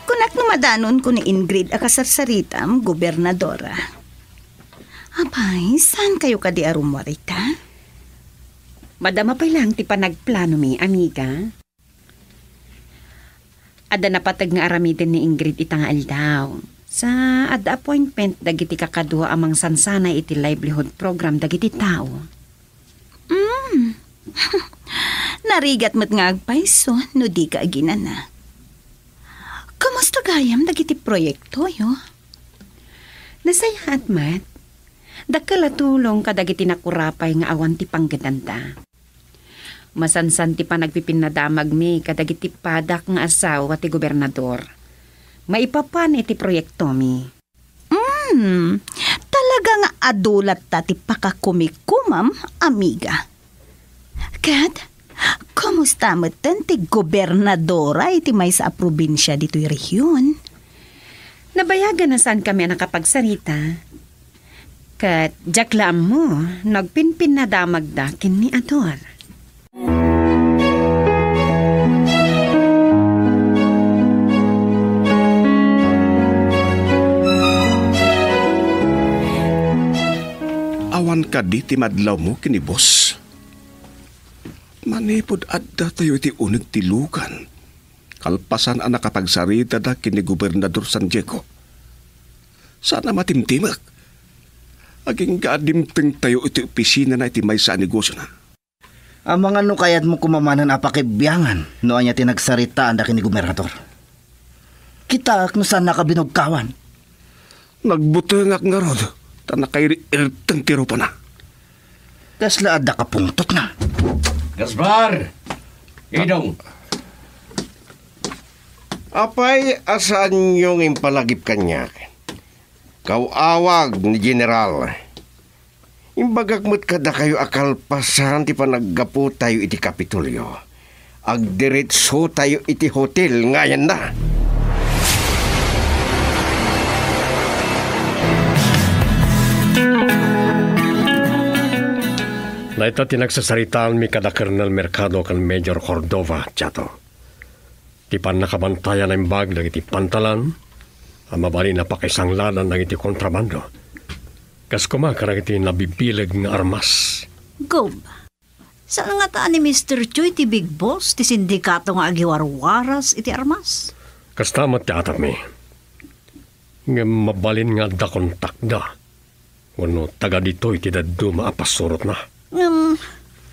Kunak numadanon ko ni Ingrid akasarsaritam, gobernadora. Apay, saan kayo kadi arumwarita? Madama pa lang ti panagplano mi, amiga. Ada napatag nga aramidin ni Ingrid itangal daw. Sa ada appointment dagiti kakadua amang sansanay iti livelihood program dagiti tao. Narigat mo't nga agpaiso, no di ka aginan na. Kamusta gayam dagiti proyekto, yo? Nasaya at mat. Dagkalatulong kadagiti nakurapay nga awan ti panggedanta. Masansan ti panagpipinadamag mi kadagiti padak nga asawa ti gobernador. Maipapan iti proyekto mi. Talaga nga adulat ta ti pakakumikumam, amiga. Kat, kumusta mo ti gobernadora iti may sa probinsya dito'y rehiyon? Nabayagan na saan kami nakapagsarita. Kat jaklam mo, nagpinpinadamag dakin ni Ador. Awan ka di ti madlaw mo kini boss. Manipod adda tayo iti uneg ti lukan. Kalpasan ang nakapagsarita da kini Gobernador San Diego. Sana matimtimak. Aging gadimteng tayo iti opisina na iti may sa negosyo na. Ang mga nukayat mo kumamanan apakibyangan no anya tinagsaritaan da kini gobernador. Kita no saan nakabinugkawan. Nagbutengak nga rod. Tanakairtang tiro pa na. Kasla adda ka pungtot na. Gaspar! Idong! Apay, asaan yung impalagip kanya? Kauawag ni General. Imbagagmat kada kayo akalpasan ti panaggapo tayo iti Kapitolyo. Agdiretso tayo iti hotel ngayon na. Na ito tinagsasaritaan mi kada Colonel Mercado kan Major Cordova, Chato. Ti pan nakabantayan ng bag ng iti pantalan, ang mabali na pakisanglanan ng iti kontrabando. Kas kumakarang iti nabibilag ng armas. Gob, saan nga taan ni Mr. Choi ti big boss ti sindikato nga agiwarwaras iti armas? Kas tamat ti atap mi. Nga mabalin nga da kontak da. Wano taga dito iti daddo maapasurot na.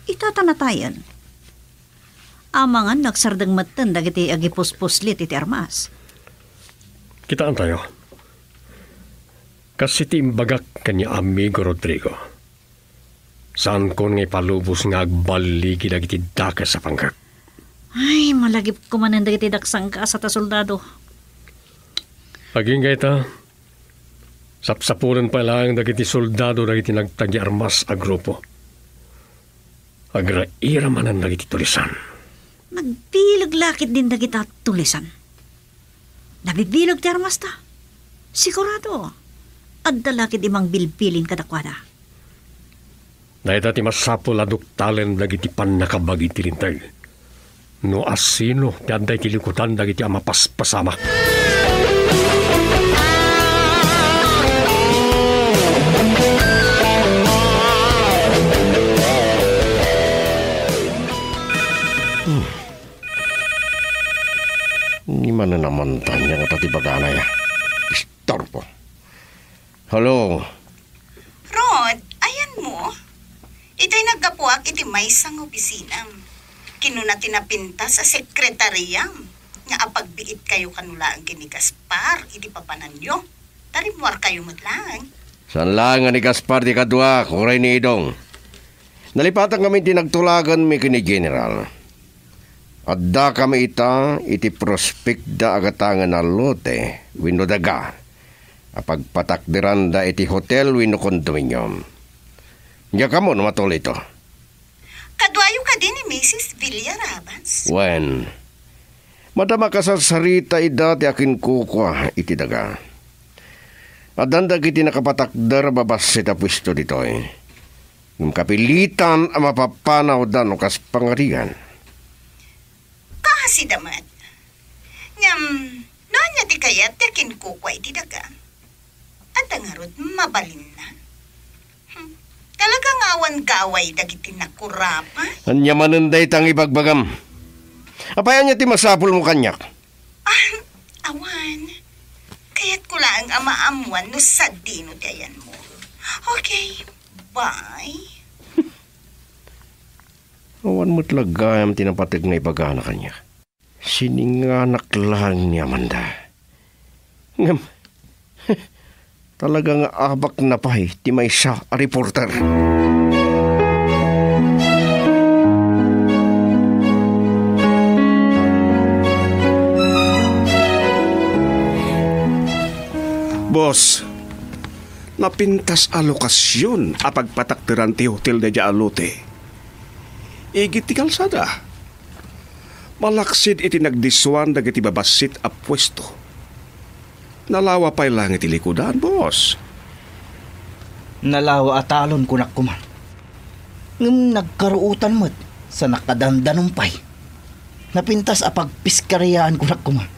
Itatanatayan. Amangan nagsardang matan dagiti agipuspuslit iti armas. Kitaan tayo. Kasi timbagak kanya amigo Rodrigo. Saan ko nga palubos nga agbaligi dagiti daka sa pangkat. Ay, malagip ko man ang dagiti daksang ka sa soldado. Aging gaita, sapsapunan pa lang dagiti soldado dagiti nagtagi armas a grupo. Agraira man ang dagiti tulisan. Nagbilag lakit din dagita tulisan. Nabibilog ti armas ta. Sigurado. At dalakit imang bilbilin kadakwada. Naita ti masapol aduktalen dagiti pannakabagi ti lintag. No asino ti anday ti likutan dagiti amapaspasama. Ni mana naman tanya nga tatibagana ya. Istorbo. Hello. Rod, ayan mo. Ito'y naggapuak iti may sang opisina. Kinuna tinapinta sa sekretariyang. Nga apagbiit kayo kanula ang kini Gaspar, iti papanan nyo. Tarimwar kayo matlang. San lang nga ni Gaspar di kadwa, kuray ni Idong. Nalipatan kami tinagtulagan mi kini General. Adda kami iti prospekda agatangan na lote, wino daga. Apagpatakdiran da iti hotel wino kondominium. Nga kamo namatol ito. Kadwayo ka din ni Mrs. Villarabas. When? Madama ka sa sarita ida ti akin kukwa iti daga. Adandag iti nakapatakdar babas ita pwesto dito eh. Ng kapilitan ang mapapanaw da no kas pangarigan. Kahasi damat. Ngam, noon niya di kayat yakin kukwa iti daga. At ang arod mabalin na. Talagang awan gaway dagiti nakurapa. Anya manunday tang ibagbagam. Apayan niya ti masapul mo kanyak. Awan. Kaya't ko lang ang maamuan no sa dino dayan mo. Okay, bye. Awan mo talaga ang tinapatig na ibagana kanya. Sininganak lang ni Amanda. Ngam, talagang abak na pahay ti may siya a reporter. Boss, napintas a lokasyon a pagpataktiran ti hotel de Alote. Igit ti kalsada. Malaksid iti nagdiswan dagiti babasit a pwesto. Nalawa pa'y lang iti likudan, boss. Nalawa atalon kunak kuman. Ngam nagkaruutan mo't sa nakadandanumpay. Napintas a pagpiskariyaan kunak kuman.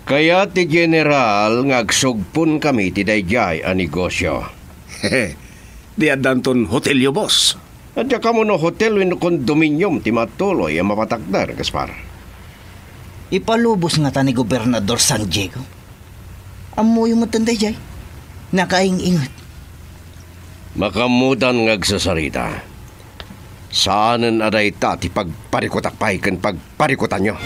Kaya ti General ngagsugpon kami ti dayjay a negosyo. Hehe, di adanton hotelyo, boss. At ka mo no hotel wino kondominium ti matuloy ang mapatakdar, Gaspar. Ipalubos nga ta ni Gobernador San Diego. Amo yung matanda jay. Nakaing-ingat. Makamudan ngagsasarita. Saanan aday ta ti pagparikotakpay ken pagparikutan nyo.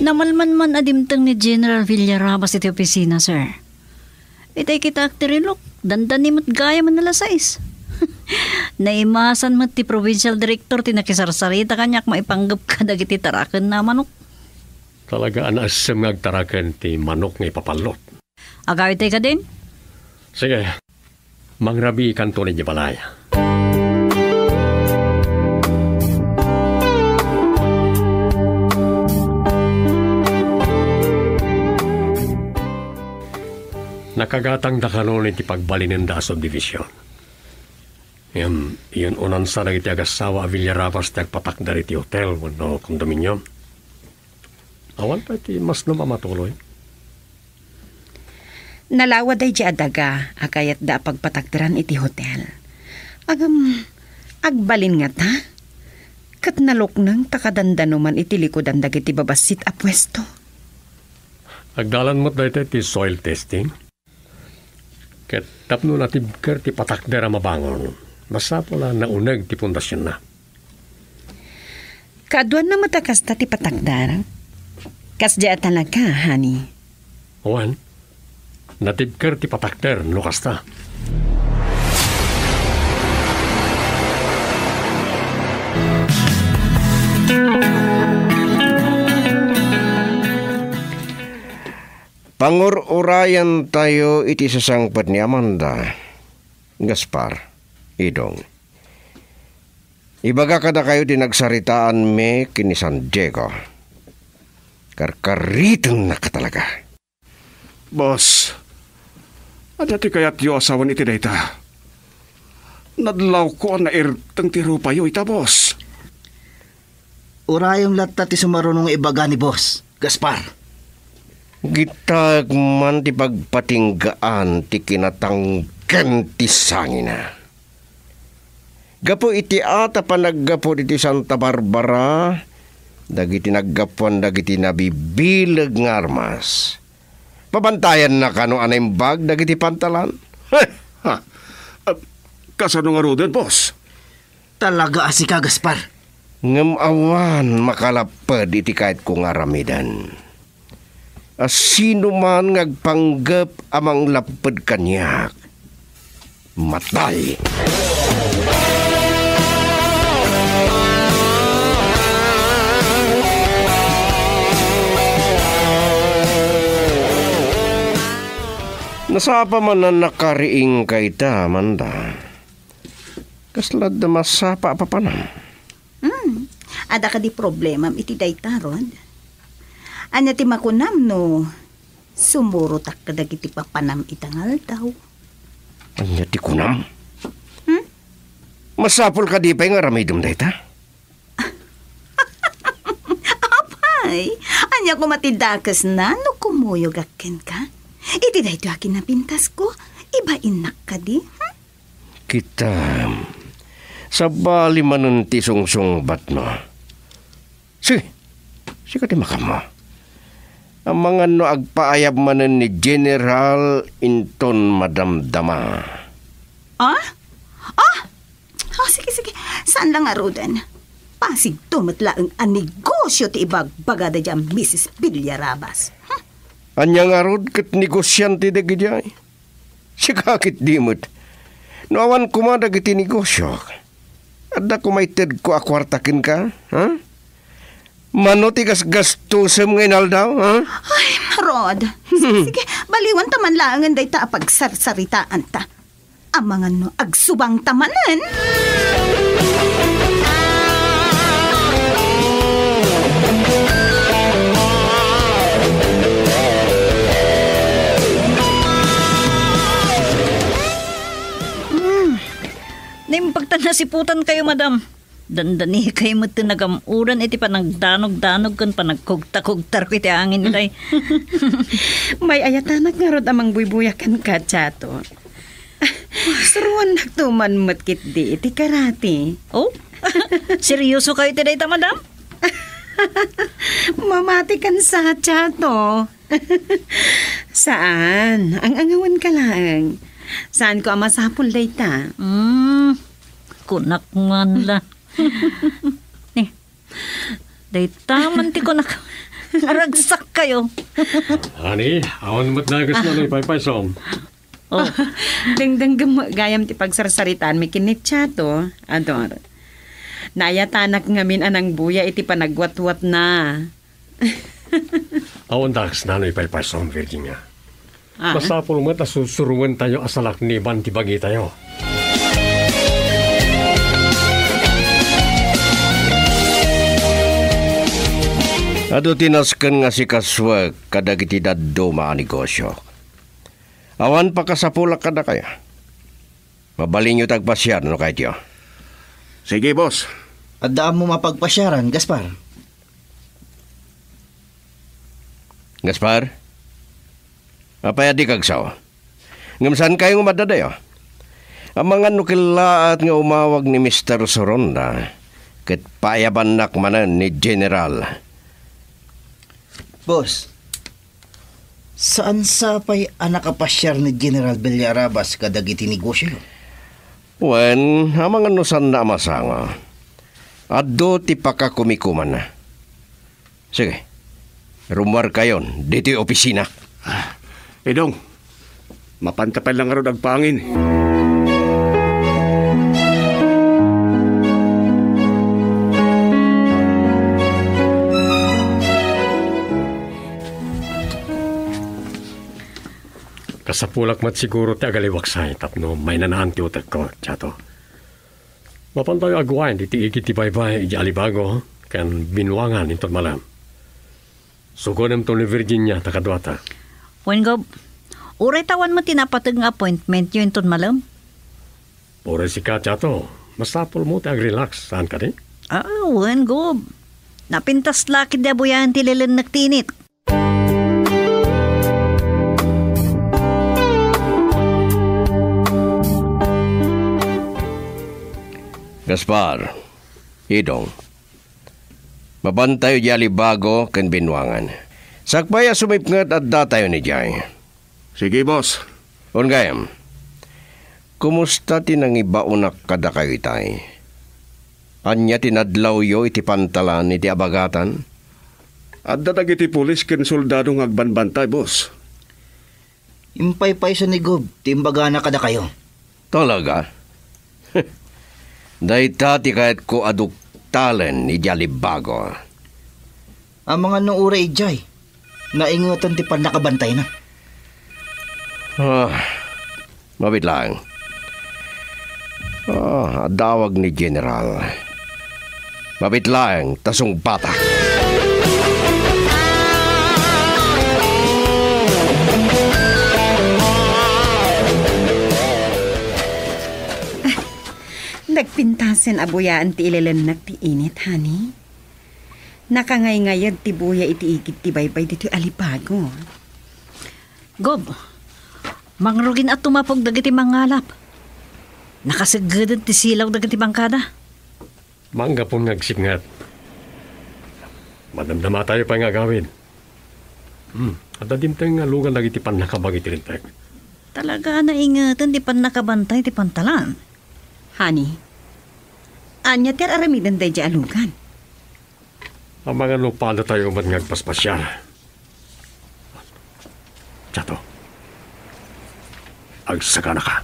Namalman man adimtang ni General Villarabas iti opisina, sir. Itay kita aktirilok, dandani mo't gaya man nalasais. Naimasan mo't ti provincial director tinakisarsarita kanyak maipanggap ka dagiti tarakan na manok. Talaga anasam ngagtarakan ti manok nga ipapalot. Agawit ka din? Sige, mangrabi kanto ni Jabalaya. Nakagatang da kanon iti pagbalinin da subdivision. Yun unan sa nagiti agasawa a Villarabas ti agpatakdar iti hotel no kondominium. Awan pa iti mas namamatuloy. Nalawa day di adaga akayat da pagpatakdaran iti hotel. Agbalin nga ta. Kat nalok nang takadandano man iti likodan dagiti babasit a pwesto. Agdalan mo dahil ti soil testing. Ket tapno na tibker ti patakder mabangon. Masapo na naunag ti pundasyon na. Kaaduan na matakas ta ti patakdar. Kas diya talaga, honey. Owan, natibker ti patakder no kasta. Pangururayan tayo iti sasangpet ni Amanda, Gaspar, Idong. Ibaga kada kayo din nagsaritaan me kini San Diego. Karkaritang na ka talaga. Boss, adati kayat yu asawan iti dayta. Nadlaw ko na irtang tirupayo ita, boss. Urayong latta ti sumarunong ibaga ni boss, Gaspar. Gitag man ti pagpatinggaan ti kinatanggan ti sangina. Gapo iti ata panaggapo iti Santa Barbara, dagiti naggapuan dagiti nabibilag nga armas. Pabantayan na kano anay bag dagiti pantalan. Kasano nga ro din, boss? Talaga asika, Gaspar. Ngem awan makalapad iti kahit kung aramidan. Sino man ngagpanggap amang lapad kanyak, matay. Nasapa man na nakariing kay ta, Amanda. Kaslad na masapa papanam. Ada ka di problema iti dayta, Rod. Anya ti makunam no, sumuro tak kadagiti papanam itangal daw. Anya ti kunam? Masapol ka di pa yung aramidom dayta? Apay, anya ko matidakas na no kumuyog akin ka. Iti dayto akin napintas ko, iba inak ka di. Kita, sa bali manon ti sungsung bat mo. Sige ti makama. Ang mga no agpaayab manan ni General Inton madamdama. Sige. Saan lang arudan? Pasig tumatla ang negosyo ti ibagbagada dyan, Mrs. Villarabas. Anyang arod kat negosyante dagi jay. Sikakit dimot. Nawan kumadag iti negosyo. Adda kumayted ko akwartakin ka, ha? Mano tigas gastusem ngayon aldaw, ha? Ay, Rod. Sige, baliwan taman laangan day ta pagsarsaritaan ta. Ang mga no, agsubang tamanan. Naimpagtan na siputan kayo, madam. Dandani kayo mo tinagamuran iti panagdanog-danog kan panagkugta-kugtar ko iti angin kay. May ayatanak nga rod amang buybuyakan ka, Chato. Suruan nagtuman matkit di iti karate. Oh? Seryoso kayo iti dayta, madam? Mamati kan sa, Chato. Saan? Ang angawan ka lang. Saan ko ang masapul dayta? Kunak man la. Ni. Dayta man ti kunak. Aragsak kayo. Ani, awan mo't nagas na ng paypaysom. Oh. Dengdeng gayam ti pagsarsaritaan mi kinit, Chato. Ador. Nayatanak ngamin anang buya iti panagwatwat na. Awan dagas na ng paypaysom, Virginia. Masapol mo't nasusuruan tayo asalak ni Banti Bagi tayo. Ado tinasken nga si kaswag kadagiti daddo mga negosyo. Awan pa kasapulak kada kaya. Mabalin nyo tagpasyar no kahit yo. Sige, boss. Adaan mo mapagpasyaran, Gaspar. Gaspar? Apay adi kagsaw. Ngamsan kayong madadayo? Ang mga nukilaat nga umawag ni Mr. Soronda ket payaban nakmanan ni General. Boss, Saan sa pa'y anak kapasyar ni General Villarabas kadagiti negosyo? Wen, amang anusan na masanga. Addo ti pakakumikuman na. Sige, rumar kayon, dito yung opisina. Edong, mapantapal lang aro agpangin. Kasapulak mat siguro ti agaliwaksay tapno may nanaan ti utak ko, Chato. Mapantayo agwain di ti ikit ti baybay iji alibago kan binwangan inton malam. Sugonem to ni Virginia takadwata. Wen Gob, uray tawan mo tinapatag nga appointment yun ton malam? Pore si ka, Chato. Masapol mo ti ag-relax. Saan ka rin? Wen Gob. Napintas lakid di abuyan ti lilan nagtinit. Gaspar, Idong, mabantayo di alibago kan binwangan. Sakbaya sumipngat at datayo ni Jay. Sige, boss. Ungayam, kumusta tinang ibaunak kada kayo itay? Anya tinadlaw yo iti pantalan iti abagatan? At datag iti pulis ken soldado ng agbanbantay, boss. Impay-pay sa ni Gob, timbaga na kada kayo. Talaga? Dahitati kahit ko aduktalan ni Jalibago. Ang mga nuuray Jay, naingatan ti pan nakabantay na. Mabit lang. Dawag ni General. Mabit lang, tasong bata. Nagpintasen abuyaan ti ilalan ti init, honey. Nakangay-ngayad ti buya iti ikit ti baybay dito alibago. Gob, mangrugin at tumapog dagiti mangalap. Nakasagad ti silaw dagiti bangkada. Mangga pong nagsingat. Madamdama tayo pa nga gawin. At adimteng nga lugan lagi ti pan nakabag iti rintek. Talaga naingatan ti pan nakabantay ti pantalan. Honey, anya ti aramidan day di alugan. Ang mga lupalo tayo man ngagpaspasyal. Chato, agsaka na ka.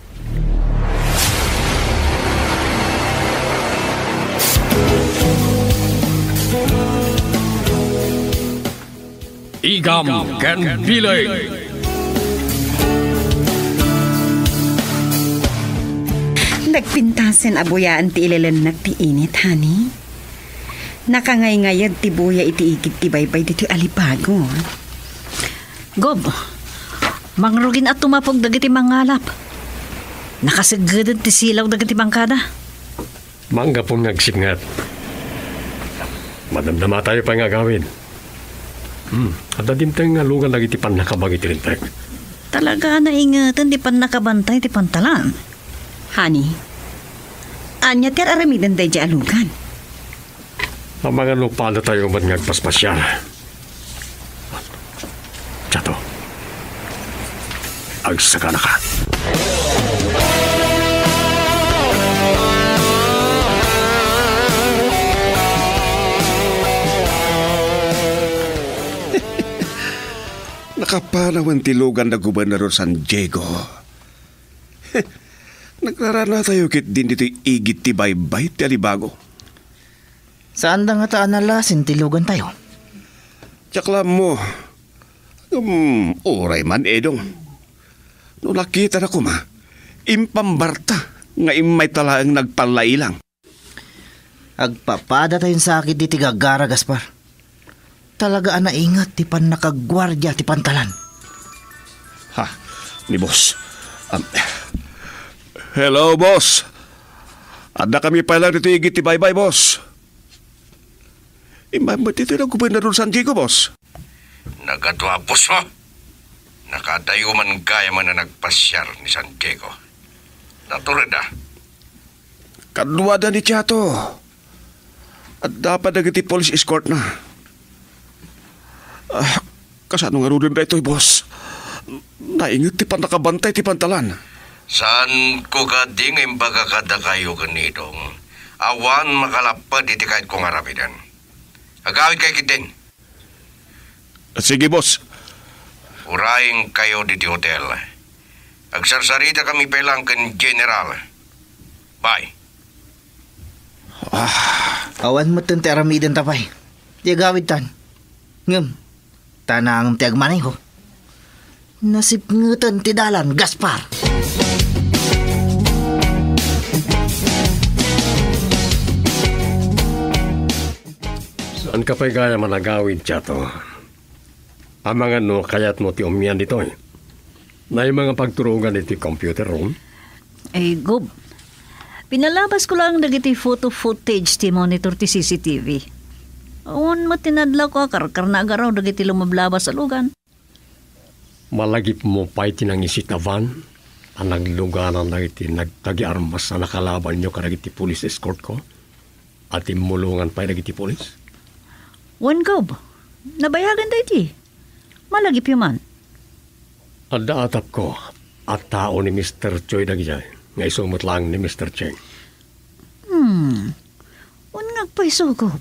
Igam can Bilay. Nagpintasen abuyaan ti ilalan ti init, honey. Nakangay-ngayad ti buya iti ikit ti baybay dito alibago. Gob, mangrugin at tumapog dagiti mangalap. Nakasagad ti silaw dagiti bangkada. Mangga pong nagsingat. Madamdama tayo pa nga gawin. At adimteng nga lugan lagi ti pan nakabag iti rintek. Talaga naingatan ti pan nakabantay ti pantalan. Honey, anya ti aramidan day di alugan. Ang mga lupalo tayo man ngagpaspasyal. Chato, agsaka na ka. Nakapanawan tilugan na gobernador San Diego. Nagrarana tayo kit din dito igit ti baybay ti alibago. Saan da nga taan nalasin tilugan tayo? Tsaklam mo. Oray man, Edong. No nakita na ko ma, impambarta nga imay talaang nagpalailang. Agpapada tayong sakit di tigagara, Gaspar. Talaga naingat ti pan nakagwardya ti pantalan. Ha, ni boss. Hello, boss. Ada kami pa lang dito igit ti baybay, boss. Imamad dito na gobernador San Diego, boss. Nagadwa, boss mo. Nakadayo man gaya man na nagpasyar ni San Diego. Naturid na. Kadwada ni Chato. At dapat nagiti police escort na. Kasano nga rin na ito, boss? Naingot ti pan nakabantay ti pantalan. Saan ko ka di ngayon bagakada kayo ganitong? Awan makalapad iti kahit kong arabidan. Agawid kay kitin. Sige, boss. Uraing kayo diti hotel. Agsarsarita kami pelang kan general. Bye. Awan mo tong teramidan tapay. Di gawid tan. Ngem, tanang ti agmanay ko. Nasip ngutan ti dalan, Gaspar. Saan ka pa'y gaya managawid siya to? Amangan no, kaya't mo ti umyan dito eh. Na yung mga pagturugan iti computer room. Ay, Gob. Pinalabas ko lang dagiti photo footage ti monitor ti CCTV. Awan mo tinadlaw ko karkar na agaraw dagiti lumablabas sa lugan. Malagip mo pa'y tinangisit na van. Ang nagluganan na iti nagtagi-armas na nakalaban nyo karagiti police escort ko. At imulungan pa'y nagiti police. Wan, Gob. Nabayagan da iti. Malagip yuman. At daatap ko at tao ni Mr. Choi Dagijay. Nga isumot lang ni Mr. Cheng. Unang paisugob.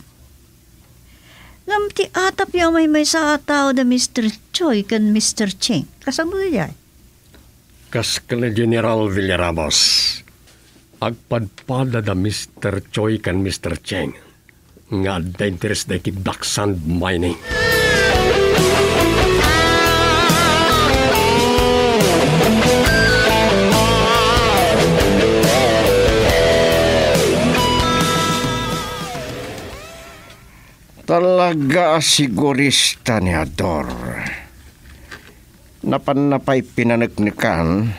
Ngam ti atap yung may sa tao da Mr. Choi kan Mr. Cheng. Kasama na yan. Kas ka ni General Villaramos. Agpadpada da Mr. Choi kan Mr. Cheng. Nga da interes da iti black sand mining. Talaga sigurista ni Ador. Napan-napay pinanagnikan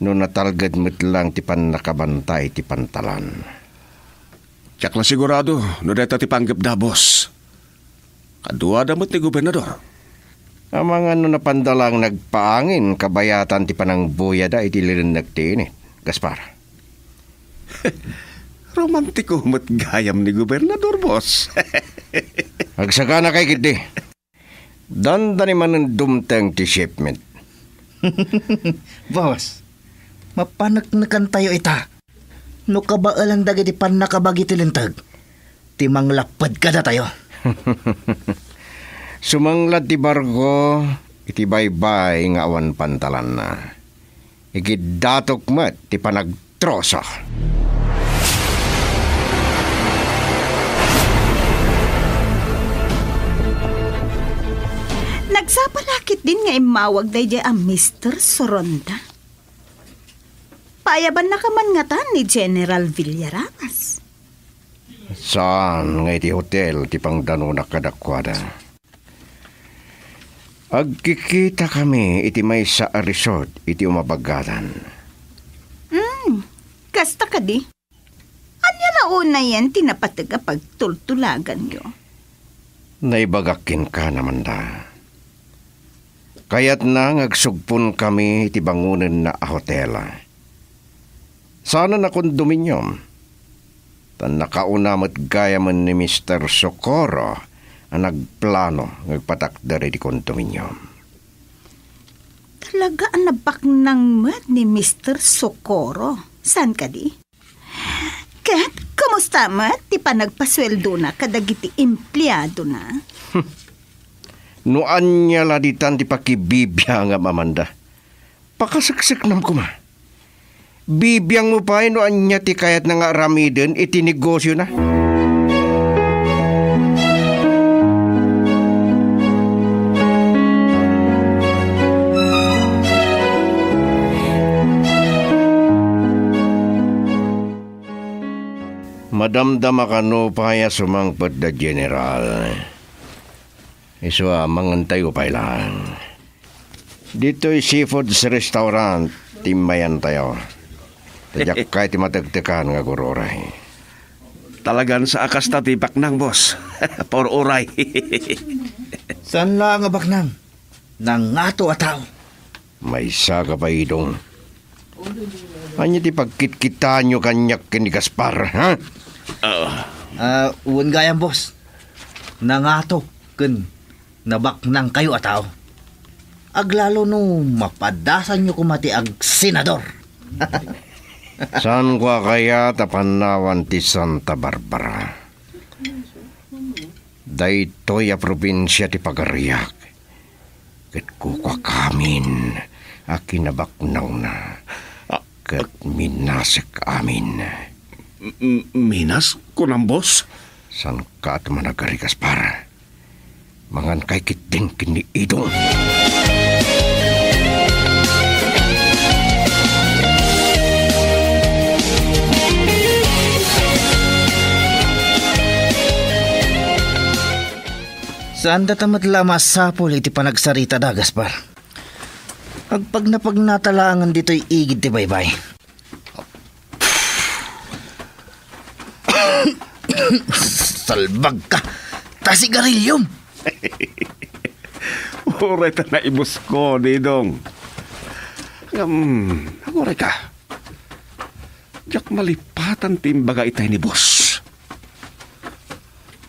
no natalgad mo't lang ti pan nakabantay ti pantalan. Tiyak lang sigurado, no deta ti panggap da, boss. Kadua damot ni gobernador. Ang mga no napandalang nagpaangin kabayatan ti panang buya da iti lirinag ti init, Gaspar. Romantiko mo't gayam ni gobernador, boss. Agsaka na kay kiti. Dandani man ang dumteng ti shipment. Boss, mapanaknakan tayo ita. No kabaalang dagiti pan nakabagi tilintag. Timang lapad ka na tayo. Sumanglad ti barko, iti baybay nga awan pantalan na. Igidatok mat ti panagtroso. Nagsapalakit din nga imawag day ang Mr. Soronda. Payaban na kaman nga tan ni General Villaramas. Saan nga iti hotel ti pangdano na kadakwada? Agkikita kami iti may sa resort iti umabagatan. Kasta ka di. Anya na una yan tinapataga pagtultulagan yo. Naibagakin ka naman da. Kaya't na ngagsugpon kami iti bangunan na hotela. Sana na kondominium. Tan nakauna mat gaya man ni Mr. Socorro ang nagplano ngagpatakdari di kondominium. Talaga ang nabaknang mat ni Mr. Socorro. San ka di? Kat, kumusta mat? Di pa nagpasweldo na kadagiti empleyado na? Noan niya laditan ti pakibibya nga mamanda. Pakasaksik nam kuma. Bibiyang mo pa noan niya ti kayat na nga ramiden iti negosyo na. Madamdama ka no paya sumangpad da general. Iswa, mangantayo pa lang. Dito'y seafood sa restaurant, timayan tayo. Tadyak kahit matagtakan nga guroray. Talagan sa akas na tipak nang, boss. Por oray. Saan lang nga baknang? Nang ato ataw. May saga pa idong. Anya ti pagkitkita nyo kanyak ni Gaspar, ha? Uwan gayang boss. Nang ato, kun nabaknang kayo ataw. Aglalo no mapadasan nyo kumati ag senador. San kwa kaya tapanawan ti Santa Barbara? Daytoy a probinsya ti Pagariak. Ket kukwa kamin a kinabaknaw na. Ket minasek amin. Minas, kunambos? San ka at managarigas para? Mangan kay kiting kini idong. Saan datamat lamas sapol iti panagsarita da, Gaspar? Agpag napagnatalangan dito'y igid ti baybay. Salbag ka! Tasigarilyom! Uray ta na ibus ko, Didong. Uray ka. Diyak malipatan timbaga itay ni boss.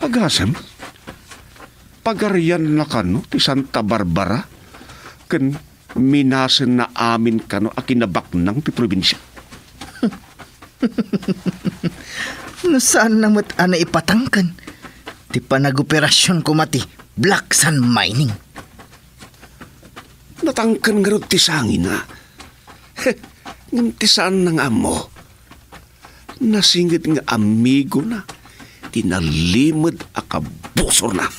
Agasem? Pagarian na kano ti Santa Barbara ken minasen na amin kano a kinabaknang ti probinsya. No saan namat ana ipatangkan? Ti panagoperasyon ko mati Black Sun Mining. Natangkan nga rin ti sangin na. Ngam ti saan nang amo? Nasingit nga amigo na. Tinalimod a kabusor na.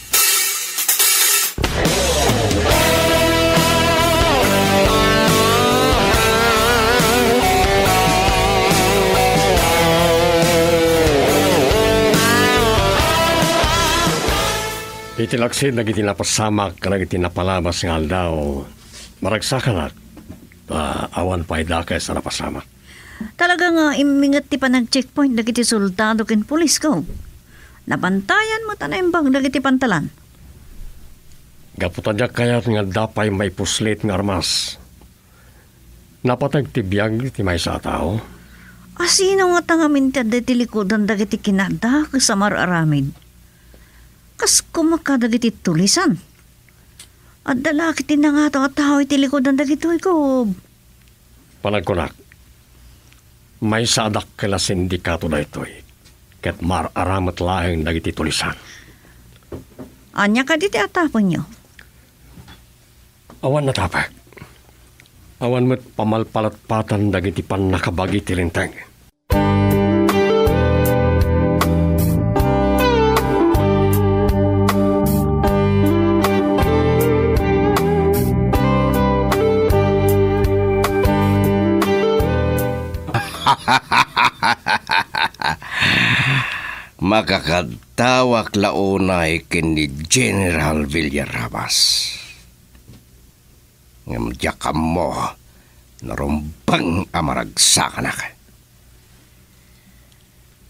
Itilaksid na itinapasamak ka na itinapalabas nga aldaw. Maragsakan awan pa idakay sa napasamak. Talaga nga imingat ti pa nag-checkpoint dagiti soldado ken pulis ko. Nabantayan mo tanaimbag dagiti pantalan. Gaputan niya kayat nga dapay may puslit nga armas. Napatag ti biyag ti may sa tao. Asino nga tangamin ti adati likodan dagiti kinada sa mararamid. Kas kumakadagiti tulisan. At dalaki tinangato at tao iti likodan dagito ko. Panagkunak, may sadak kala sindikato na ito'y. Ket mar-aramat laeng dagiti tulisan. Anya ka diti atapon nyo? Awan natapag. Awan mo't pamalpalatpatan dagiti pan nakabagi tilinteng. Makakatawak launay kini General Villarabas. Ngamdyak mo narumbang amaragsakan ka.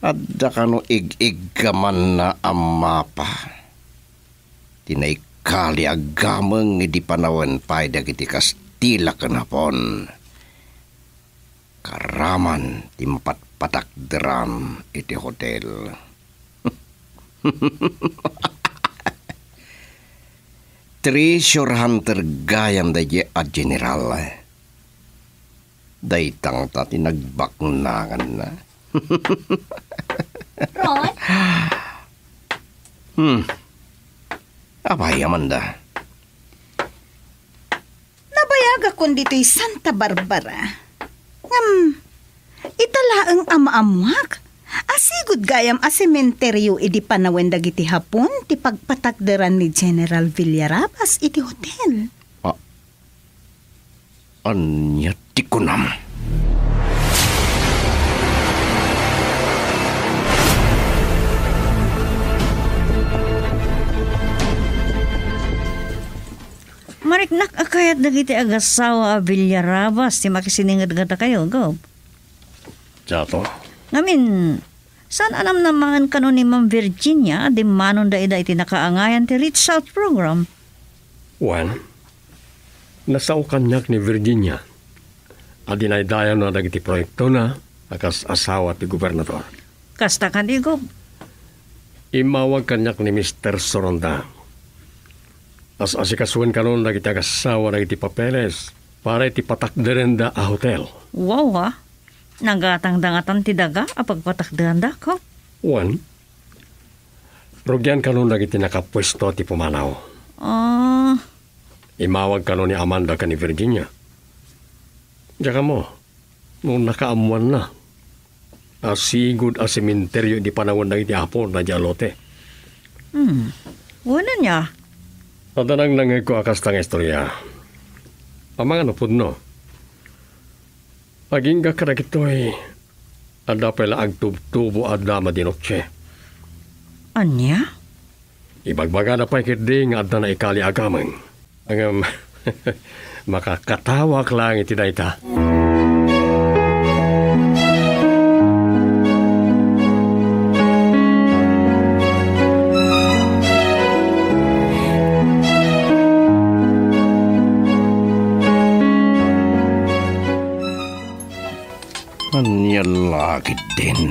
Adda ka no ig-ig ka man na amapa. Tinaykali agamang idi panawan pa'y dagiti Kastila kanapon. Karaman timpat-patak dram iti hotel. Treasure hunter gayam da a general. Daytang tati nagbaknangan na. Abay, Amanda. Nabayaga kon dito'y Santa Barbara. Italaang amaamuak. Asigod gayam a sementeryo iti panawen dagiti hapon ti pagpatakderan ni General Villarabas iti hotel. Anya ti kunam. Mariknak akayat dagiti agasawa a Villarabas ti makisiningad gata kayo, go. Jato, Ngamin, saan anam naman kano ni Ma'am Virginia di manon da ida iti nakaangayan ti Reach Out program? Juan, nasaw kanyak ni Virginia. Adinaydayan na dagiti proyekto na akas asawa ti gobernador. Kasta ka di, go. Imawag kanyak ni Mr. Soronda. As asikasuan kanon na kitagasawa na iti papeles para iti patakderen da a hotel. Wow ha. Nagatang-dangatan ti daga apag patakdahan da ko. One, rugyan kanon na iti nakapwesto ti pumanaw. Imawag kanon ni Amanda ka ni Virginia. Diyan mo, nung nakaamuan na. Asigod a sementeryo di panahon na iti hapon na dialote. Wala niya. Tatanang nangay ko akas tang istorya. Ang mga napod no. Pagingga ka na kito'y ada pala agtub-tubo at dama dinotse. Anya? Ibagbaga na pa ikirdi nga adda na ikali agamang. Ang makakatawak lang iti na ita. Anya lagi din.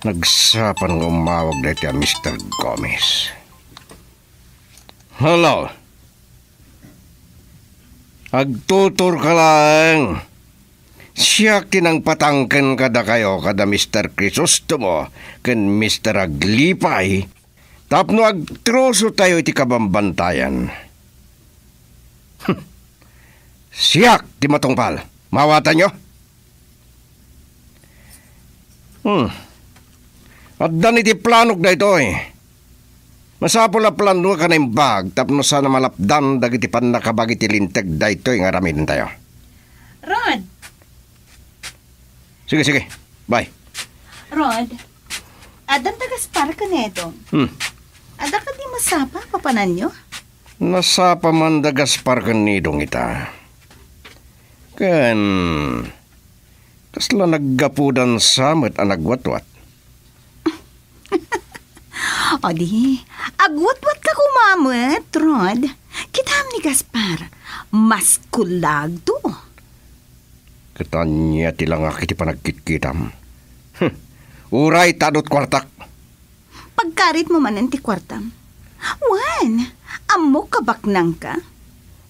Nagsapan ng umawag na iti Mr. Gomez. Hello? Agtutur ka lang. Siya kinang patangken kada kayo kada Mr. Crisostomo ken Mr. Aglipay. Tapno agtruso tayo iti kabambantayan. Siyak ti matungpal. Mawatan nyo? At dan iti planok na ito Masapol na plano ka na yung bag tapno sana malapdan dagiti pan nakabag iti linteg da ito nga ramin tayo. Rod! Sige. Bye. Rod, adan tagaspar ka neto. Ada ka di masapa, papanan nyo? Nasapa man dagaspar ka nidong ita. Kan kasla naggapudan samet ang nagwatwat. O di, agwat-wat ka kumamit, Rod. Kitam ni Gaspar, mas kulag to. Katanya tilang akiti panagkitkitam. Uray tadot kwartak. Pagkarit mo man ti kwartam. Wan, amok kabaknang ka.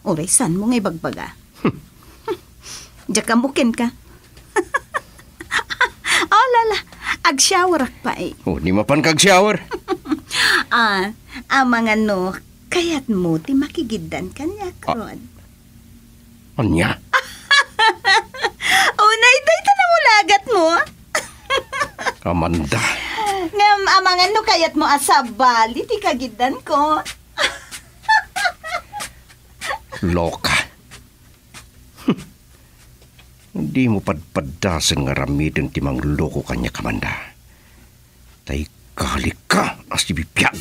Uray san mo nga ibagbaga. Diyak kamukin ka. Oh, lala. Ag-shower pa eh. Oh, di mapan kag-shower. Ang mga no, kaya't mo ti makigidan kanya, Rod. Anya? Unay, dahil na mulagat mo. Amanda. Ngam, amangan no, kaya't mo asabali ti kagidan ko. Loka. Hindi mo padpadasan nga ramitin ti mangloko kanya kamanda. Tay kalik ka as ti bipyag.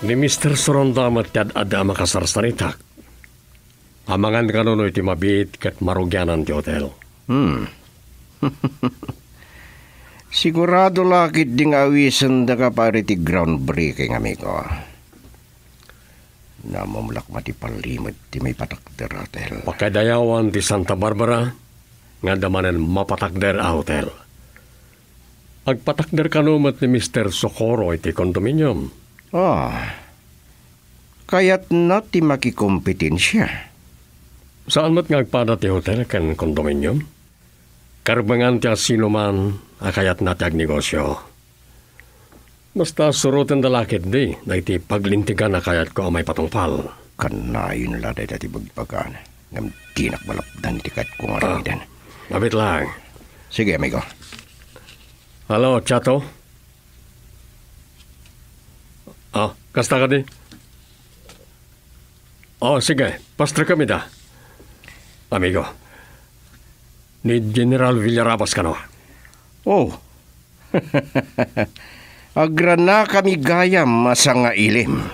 Ni Mr. Sorondamat tad ada makasarsaritak. Amangan kanuno iti mabit kat marugyanan ti hotel. Sigurado lakit ding awisan da ka pari ti groundbreaking, amigo. Namamulak mati palimod ti may patakder hotel. Pakadayawan ti Santa Barbara, nga damanen mapatakder a hotel. Agpatakder kanumat ni Mr. Socorro iti kondominium. Kaya't na ti makikompetensya. Saan mat ngagpada ti hotel ken kondominium? Karbangan ti asino man akayat na ti agnegosyo. Basta surutin dalakit di na iti paglintigan akayat ko amay patungpal. Kanayon laday dati bagbagan. Ngam tinak malapdan iti kat kong aramidan. Mabit lang. Sige, amigo. Halo, Chato? Kasta ka di? Sige. Pastra kami da. Amigo, ni General Villarabas ka no? Agra na kami gayam masanga ilim.